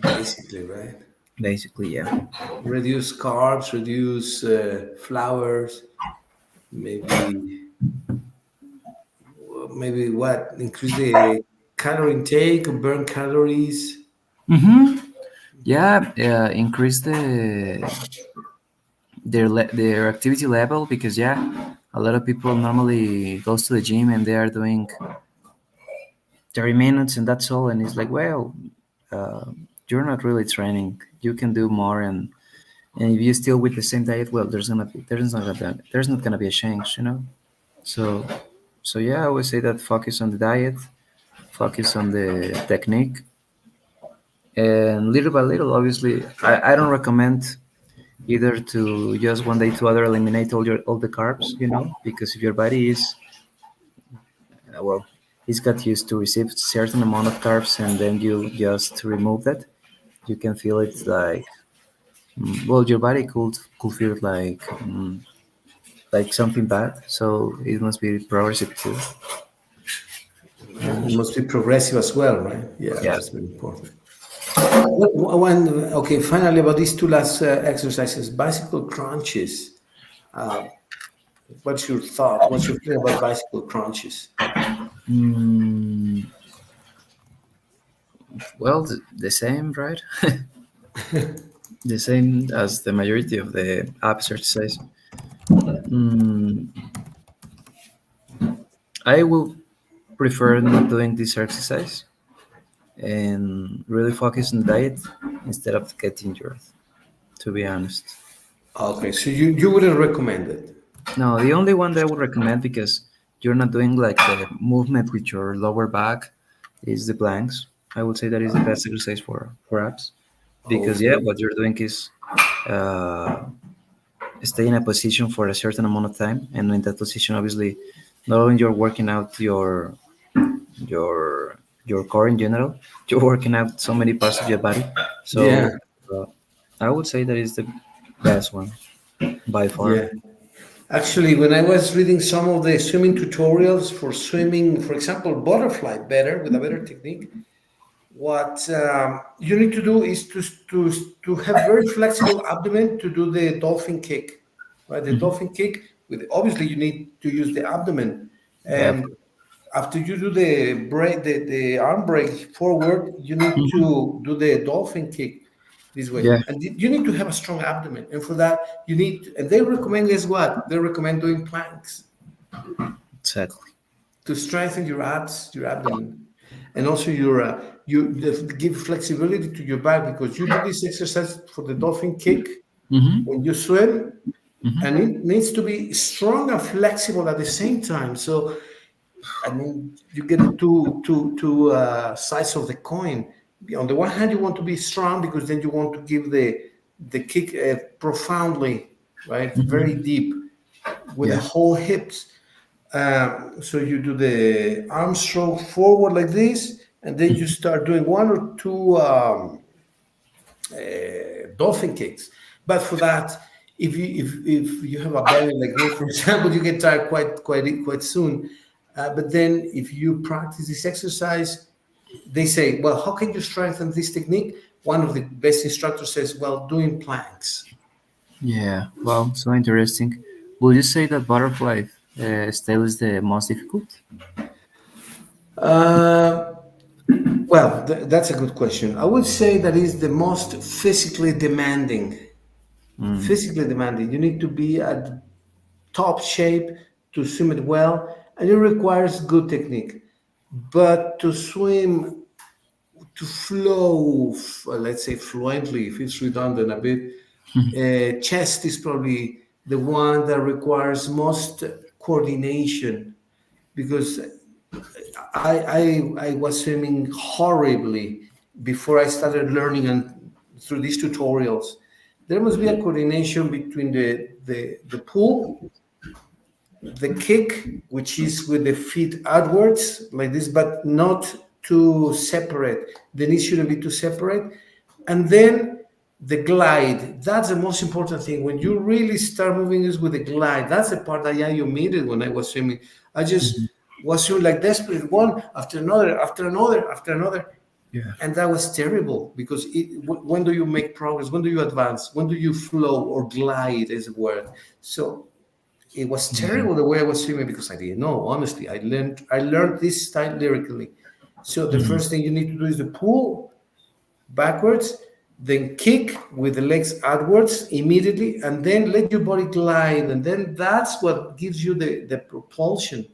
Speaker 2: Basically, right?
Speaker 1: Basically, yeah.
Speaker 2: Reduce carbs, reduce flours, maybe what? Increase the calorie intake, burn calories.
Speaker 1: Mm-hmm. Yeah, increase their activity level because yeah, a lot of people normally goes to the gym and they are doing 30 minutes and that's all, and it's like, well, uh, you're not really training. You can do more, and if you still with the same diet, well, there's not gonna be a change, you know. So so yeah, I always say that focus on the diet, focus on the technique, and little by little. Obviously, I don't recommend either to just one day to other eliminate all the carbs, you know, because if your body is well, it's got used to receive certain amount of carbs and then you just remove that, you can feel it like well, your body could feel like something bad. So it must be progressive too.
Speaker 2: It must be progressive as well, right? Yeah,
Speaker 1: Yeah.
Speaker 2: that's very important. Okay, finally about these two last exercises, bicycle crunches. Uh, what's your thought? What's your feeling about bicycle crunches?
Speaker 1: Mm, well, the same, right? The same as the majority of the abs exercise. Mm, I will prefer not doing this exercise and really focus on diet instead of getting injured, to be honest.
Speaker 2: Okay, so you wouldn't recommend it.
Speaker 1: No, the only one that I would recommend because you're not doing like the movement with your lower back is the planks. I would say that is the best exercise for abs because yeah,
Speaker 2: Okay.
Speaker 1: what you're doing is uh, stay in a position for a certain amount of time, and in that position, obviously, not only you're working out your your core in general, you're working out so many parts of your body. So
Speaker 2: Yeah,
Speaker 1: uh, I would say that is the best one by far.
Speaker 2: yeah. Actually, when I was reading some of the swimming tutorials for swimming, for example, butterfly better with a better technique, what you need to do is to have very flexible abdomen to do the dolphin kick, right? The
Speaker 1: Mhm.
Speaker 2: dolphin kick with obviously you need to use the abdomen,
Speaker 1: Yeah, of
Speaker 2: and
Speaker 1: course.
Speaker 2: after you do the break, the arm break forward, you need
Speaker 1: Mhm.
Speaker 2: to do the dolphin kick this way,
Speaker 1: Yeah,
Speaker 2: and you need to have a strong abdomen, and for that you need. And they recommend, guess what? They recommend doing planks
Speaker 1: exactly.
Speaker 2: to strengthen your abs, your abdomen, and also your give flexibility to your back because you do this exercise for the dolphin kick
Speaker 1: Hmm.
Speaker 2: when you swim, and
Speaker 1: Hmm.
Speaker 2: it needs to be strong and flexible at the same time. So I mean, you get the two sides of the coin. On the one hand, you want to be strong because then you want to give the kick profoundly, right, very
Speaker 1: Hmm.
Speaker 2: deep with the
Speaker 1: Yeah.
Speaker 2: whole hips. So you do the arm stroke forward like this, and then you start doing one or two dolphin kicks. But for that, if you have a belly like me, for example, you get tired quite soon. But then if you practice this exercise, they say, well, how can you strengthen this technique? One of the best instructors says, well, doing planks.
Speaker 1: Yeah. Well, so interesting. Would you say that butterfly style is the most difficult?
Speaker 2: Uh, well, that's a good question. I would say that is the most physically demanding.
Speaker 1: Mm.
Speaker 2: Physically demanding. You need to be at top shape to swim it well, and it requires good technique. But to swim, to flow, let's say fluently, if it's redundant a bit, chest is probably the one that requires most coordination because I was swimming horribly before I started learning and through these tutorials. There must be a coordination between the pool, the kick, which is with the feet outwards like this, but not too separate. The knees shouldn't be too separate. And then The glide, that's the most important thing. When you really start moving is with the glide. That's the part that I omitted when I was swimming. I just
Speaker 1: Mhm.
Speaker 2: was swimming like desperate, one after another, after another, after another.
Speaker 1: Yeah.
Speaker 2: And that was terrible because when do you make progress? When do you advance? When do you flow or glide is a word. So it was
Speaker 1: Yeah.
Speaker 2: terrible the way I was swimming because I didn't know. Honestly, I learned this style lyrically. So the
Speaker 1: Mhm.
Speaker 2: first thing you need to do is the pull backwards, then kick with the legs outwards immediately, and then let your body glide. And then that's what gives you the propulsion.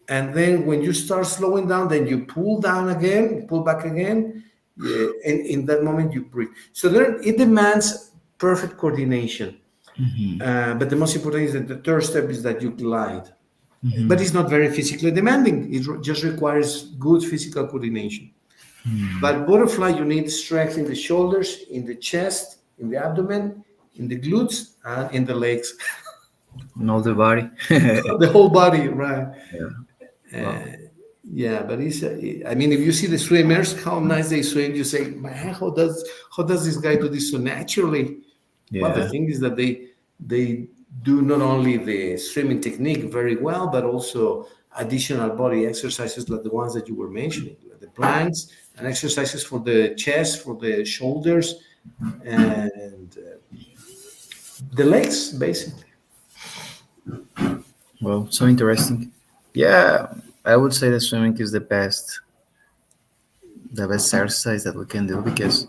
Speaker 2: And then when you start slowing down, then you pull down again, pull back again. Yeah, and in that moment, you breathe. So there, it demands perfect coordination.
Speaker 1: Mhm.
Speaker 2: But the most important is that the third step is that you glide. But
Speaker 1: Mhm.
Speaker 2: it's not very physically demanding. It just requires good physical coordination.
Speaker 1: Mhm.
Speaker 2: But butterfly, you need strength in the shoulders, in the chest, in the abdomen, in the glutes, and in the legs.
Speaker 1: Know the body.
Speaker 2: The whole body, right?
Speaker 1: Yeah. Wow.
Speaker 2: Yeah, but I mean, if you see the swimmers, how nice they swim, you say, man, how does this guy do this so naturally? Well, the
Speaker 1: Yeah.
Speaker 2: thing is that they do not only the swimming technique very well, but also additional body exercises like the ones that you were mentioning, like the planks and exercises for the chest, for the shoulders, and the legs, basically.
Speaker 1: Well, so interesting. Yeah, I would say that swimming is the best exercise that we can do because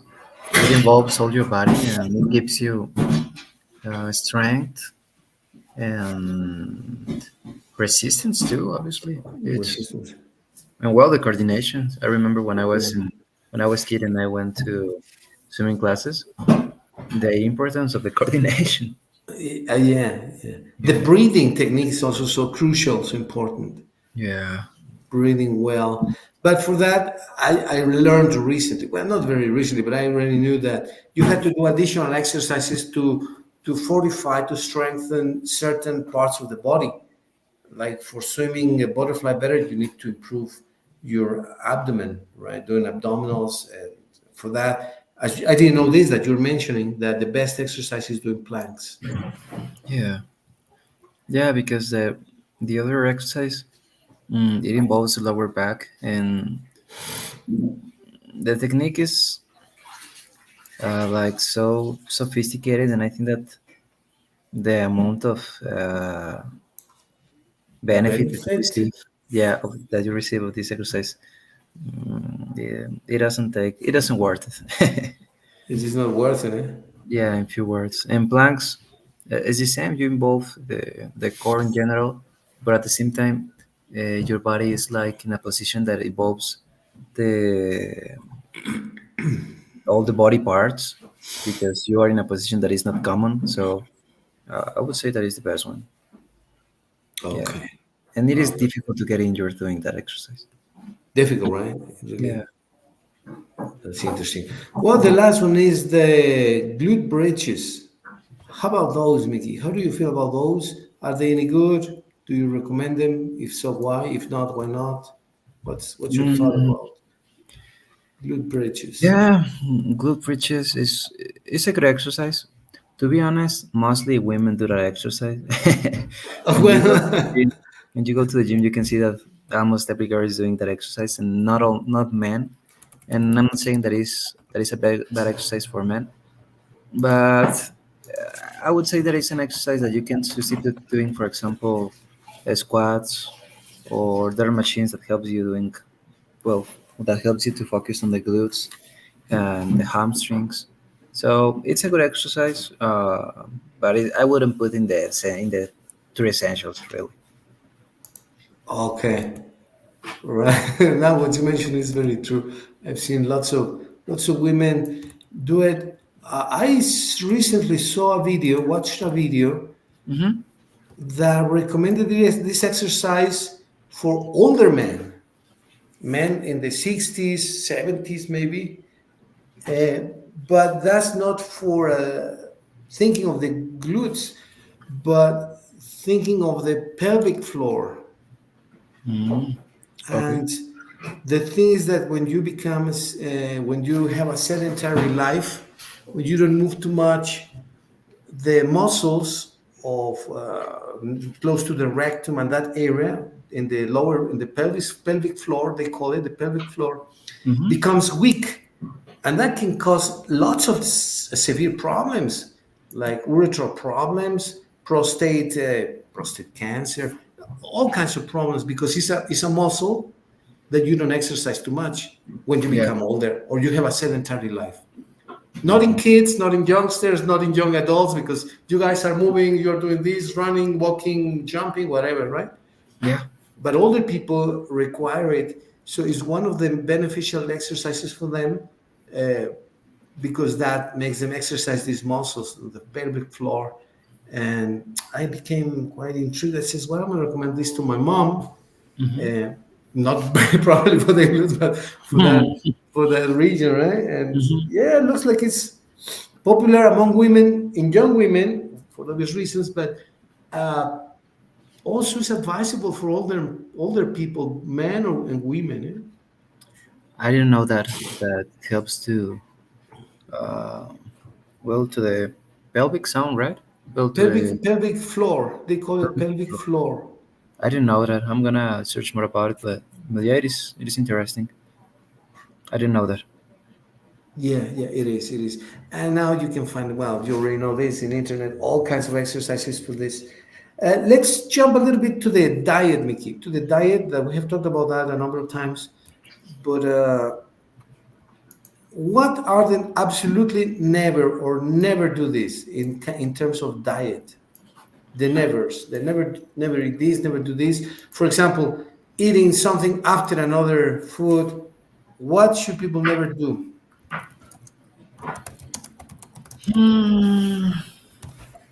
Speaker 1: it involves all your body and it gives you strength and resistance too. Obviously, it's
Speaker 2: Resistance.
Speaker 1: and well the coordination. I remember
Speaker 2: Yeah.
Speaker 1: when I was kid and I went to swimming classes, the importance of the coordination.
Speaker 2: Yeah, yeah. The
Speaker 1: Yeah.
Speaker 2: breathing technique is also so crucial, so important.
Speaker 1: Yeah.
Speaker 2: Breathing well. But for that, I learned recently, well, not very recently, but I already knew that you had to do additional exercises to fortify, to strengthen certain parts of the body. Like for swimming a butterfly better, you need to improve your abdomen, right? Doing abdominals. And for that, I didn't know this that you're mentioning that the best exercise is doing planks.
Speaker 1: Yeah. Yeah, because the other exercise it involves the lower back and the technique is like so sophisticated, and I think that the amount of benefit that you
Speaker 2: Benefit?
Speaker 1: receive, yeah, that you receive of this exercise, yeah, it doesn't worth it.
Speaker 2: It is not worth it, eh?
Speaker 1: Yeah, in few words. And planks, it's the same. You involve the core in general, but at the same time, your body is like in a position that involves the all the body parts because you are in a position that is not common. So I would say that is the best one. Yeah,
Speaker 2: Okay.
Speaker 1: and it is
Speaker 2: Okay.
Speaker 1: difficult to get injured doing that exercise.
Speaker 2: Difficult, right?
Speaker 1: Yeah.
Speaker 2: Really, that's interesting. Well, the last one is the glute bridges. How about those, Mickey? How do you feel about those? Are they any good? Do you recommend them? If so, why? If not, why not? What's your thought
Speaker 1: Mm,
Speaker 2: about glute bridges?
Speaker 1: yeah, glute bridges is a good exercise. To be honest, mostly women do that exercise. when you go to the
Speaker 2: Well,
Speaker 1: gym, when you go to the gym, you can see that almost every girl is doing that exercise, and not men. And I'm not saying that is a bad exercise for men, but I would say that it's an exercise that you can substitute doing, for example, squats, or there are machines that helps you doing well that helps you to focus on the glutes and the hamstrings. So it's a good exercise, but I wouldn't put in the three essentials really.
Speaker 2: okay, right. Now, what you mentioned is very true. I've seen lots of women do it. Recently saw a video, watched a video
Speaker 1: Hmm.
Speaker 2: that recommended this exercise for older men, men in the 60s, 70s, maybe. Uh, but that's not for thinking of the glutes, but thinking of the pelvic floor.
Speaker 1: Hmm. Okay.
Speaker 2: And the thing is that when you have a sedentary life, when you don't move too much, the muscles of close to the rectum and that area in the lower in the pelvic floor, they call it the pelvic floor,
Speaker 1: Mm-hmm.
Speaker 2: becomes weak, and that can cause lots of severe problems like urethral problems, prostate cancer, all kinds of problems because it's a muscle that you don't exercise too much when you
Speaker 1: Yeah.
Speaker 2: become older or you have a sedentary life. Not in kids, not in youngsters, not in young adults, because you guys are moving, you're doing this, running, walking, jumping, whatever, right?
Speaker 1: Yeah.
Speaker 2: But older people require it. So it's one of the beneficial exercises for them because that makes them exercise these muscles, the pelvic floor. And I became quite intrigued. I says, well, I'm going to recommend this to my mom.
Speaker 1: Mm-hmm.
Speaker 2: Uh, Not probably for the English, but for that region, right? And
Speaker 1: Mm-hmm.
Speaker 2: yeah, it looks like it's popular among women, in young women, for obvious reasons, but uh, also it's advisable for older people, men and women. Eh?
Speaker 1: I didn't know that helps to uh, well to the pelvic sound, right? Well, to the
Speaker 2: Pelvic floor, they call it
Speaker 1: pelvic
Speaker 2: pelvic
Speaker 1: floor.
Speaker 2: floor.
Speaker 1: I didn't know that. I'm gonna search more about it, but yeah, it is interesting. I didn't know that.
Speaker 2: Yeah, yeah, it is, it is. And now you can find, well, you already know this in internet, all kinds of exercises for this. Let's jump a little bit to the diet, Mickey, to the diet that we have talked about that a number of times. But what are the absolutely never or never do this in terms of diet? The nevers, they never eat this, never do this. For example, eating something after another food. What should people never do
Speaker 1: Hmm.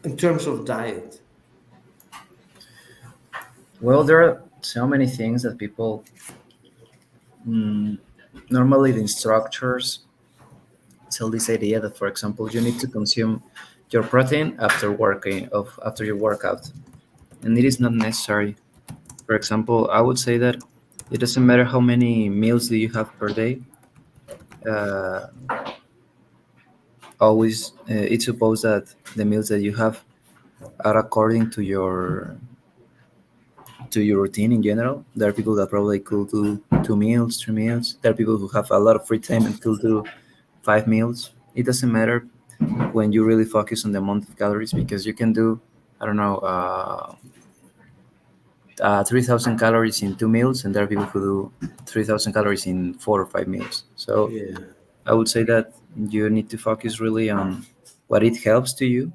Speaker 2: in terms of diet?
Speaker 1: Well, there are so many things that people mm, normally the instructors tell this idea that, for example, you need to consume your protein after your workout, and it is not necessary. For example, I would say that it doesn't matter how many meals do you have per day. Uh, Always, it's supposed that the meals that you have are according to your routine in general. There are people that probably could do 2 meals, 3 meals. There are people who have a lot of free time and could do 5 meals. It doesn't matter when you really focus on the amount of calories because you can do, I don't know, 3,000 calories in 2 meals, and there are people who do 3,000 calories in 4 or 5 meals. So
Speaker 2: Yeah.
Speaker 1: I would say that you need to focus really on what it helps to you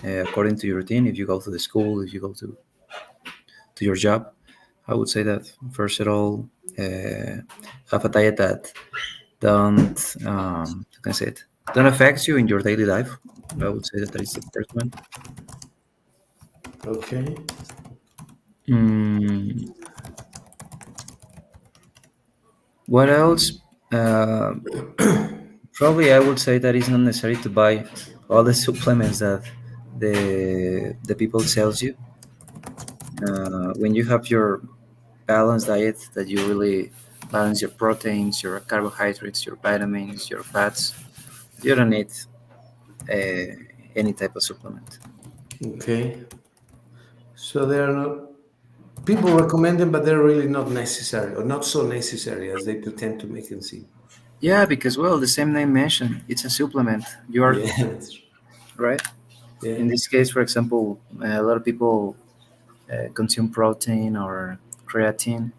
Speaker 1: according to your routine. If you go to the school, if you go to your job, I would say that first of all, have a diet that don't how can I say it don't affect you in your daily life. I would say that that is the first one.
Speaker 2: Okay.
Speaker 1: Mm, what else? Uh, Probably I would say that it's not necessary to buy all the supplements that the people sells you. When you have your balanced diet, that you really balance your proteins, your carbohydrates, your vitamins, your fats, you don't need uh, any type of supplement.
Speaker 2: Okay. So there are not people recommend them, but they're really not necessary or not so necessary as they pretend to make them seem.
Speaker 1: Yeah, because well, the same name mentioned, it's a supplement. You are
Speaker 2: Yeah, that's true.
Speaker 1: right.
Speaker 2: Yeah.
Speaker 1: In this case, for example, a lot of people consume protein or creatine.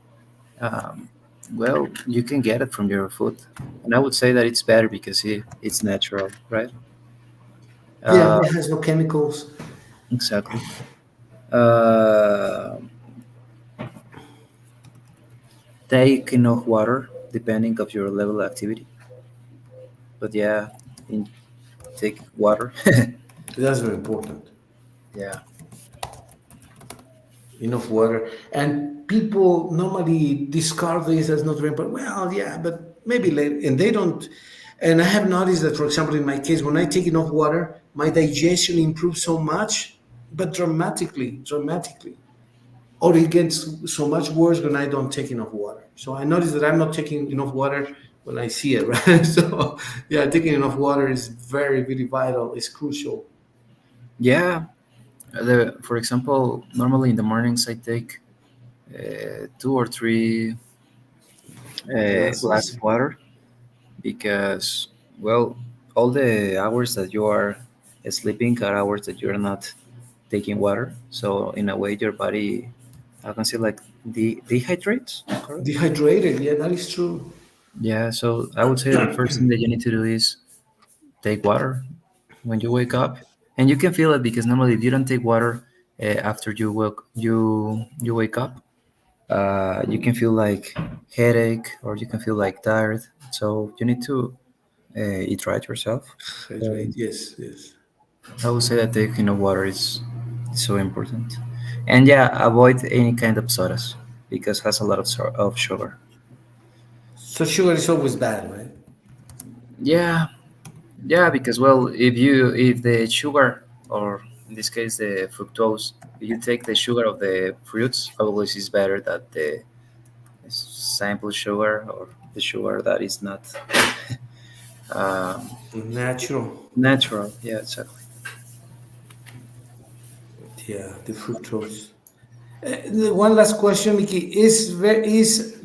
Speaker 1: Um, well, you can get it from your food, and I would say that it's better because it's natural, right?
Speaker 2: Yeah,
Speaker 1: Uh,
Speaker 2: it has no chemicals.
Speaker 1: exactly. Uh, Take enough water depending of your level of activity. But yeah, in, take water.
Speaker 2: That's very important.
Speaker 1: Yeah.
Speaker 2: Enough water. And people normally discard this as not very important. Well, yeah, but maybe later. And they don't. And I have noticed that, for example, in my case, when I take enough water, my digestion improves so much, but dramatically, dramatically. Or it gets so much worse when I don't take enough water. So I notice that I'm not taking enough water when I see it, right? So yeah, taking enough water is very, very vital. It's crucial.
Speaker 1: Yeah, for example, normally in the mornings I take 2 or 3 glass
Speaker 2: Glasses.
Speaker 1: of water because, well, all the hours that you are sleeping are hours that you're not taking water. So in a way, your body, I can say, like dehydrates. Correct.
Speaker 2: Dehydrated. Yeah, that is true.
Speaker 1: Yeah. So I would say that the first thing that you need to do is take water when you wake up, and you can feel it because normally if you don't take water after you wake up, you can feel like headache or you can feel like tired. So you need to hydrate yourself. So
Speaker 2: Hydrate. Yes, yes.
Speaker 1: I would say that taking water is so important. And yeah, avoid any kind of sodas because it has a lot of of sugar.
Speaker 2: So sugar is always bad, right?
Speaker 1: Yeah, yeah, because well, if the sugar or in this case the fructose, if you take the sugar of the fruits, always is better than the simple sugar or the sugar that is not um,
Speaker 2: Natural.
Speaker 1: natural. Yeah, exactly.
Speaker 2: Yeah, the fructose. One last question, Mickey. Is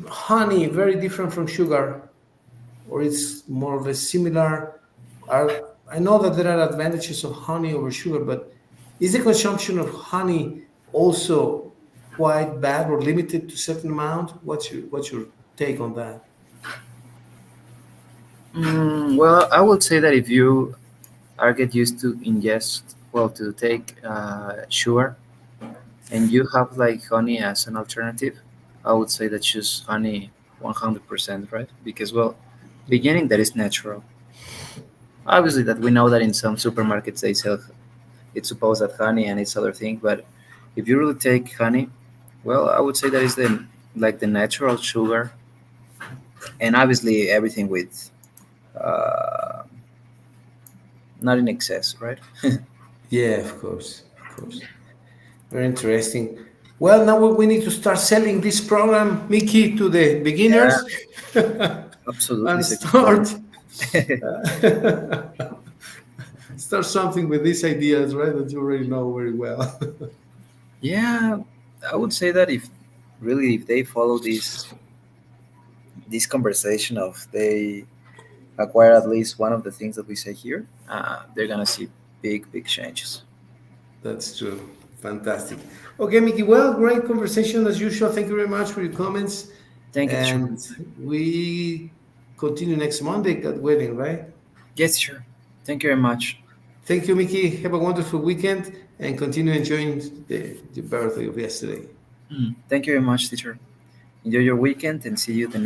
Speaker 2: honey very different from sugar, or it's more or less similar? I know that there are advantages of honey over sugar, but is the consumption of honey also quite bad or limited to certain amount? What's your take on that?
Speaker 1: Well, I would say that if you are get used to ingest, well, to take sugar, and you have like honey as an alternative, I would say that choose honey 100%, right? Because well, beginning that is natural. Obviously, that we know that in some supermarkets they sell it's supposed that honey and it's other thing, but if you really take honey, well, I would say that is the like the natural sugar, and obviously everything with uh, not in excess, right?
Speaker 2: Yeah, of course, of course. Very interesting. Well, now we need to start selling this program, Mickey, to the
Speaker 1: Yeah,
Speaker 2: beginners
Speaker 1: absolutely,
Speaker 2: and
Speaker 1: it's a good program.
Speaker 2: start start something with these ideas, right? That you already know very well.
Speaker 1: Yeah, I would say that if really if they follow this conversation of they acquire at least one of the things that we say here, they're gonna see big changes.
Speaker 2: That's true. Fantastic. Okay, Mickey. Well, great conversation as usual. Thank you very much for your comments.
Speaker 1: Thank you, teacher.
Speaker 2: And we continue next Monday at wedding, right?
Speaker 1: Yes, sure. Thank you very much.
Speaker 2: Thank you, Mickey. Have a wonderful weekend and continue enjoying the birthday of yesterday.
Speaker 1: Thank you very much, teacher. Enjoy your weekend and see you the next.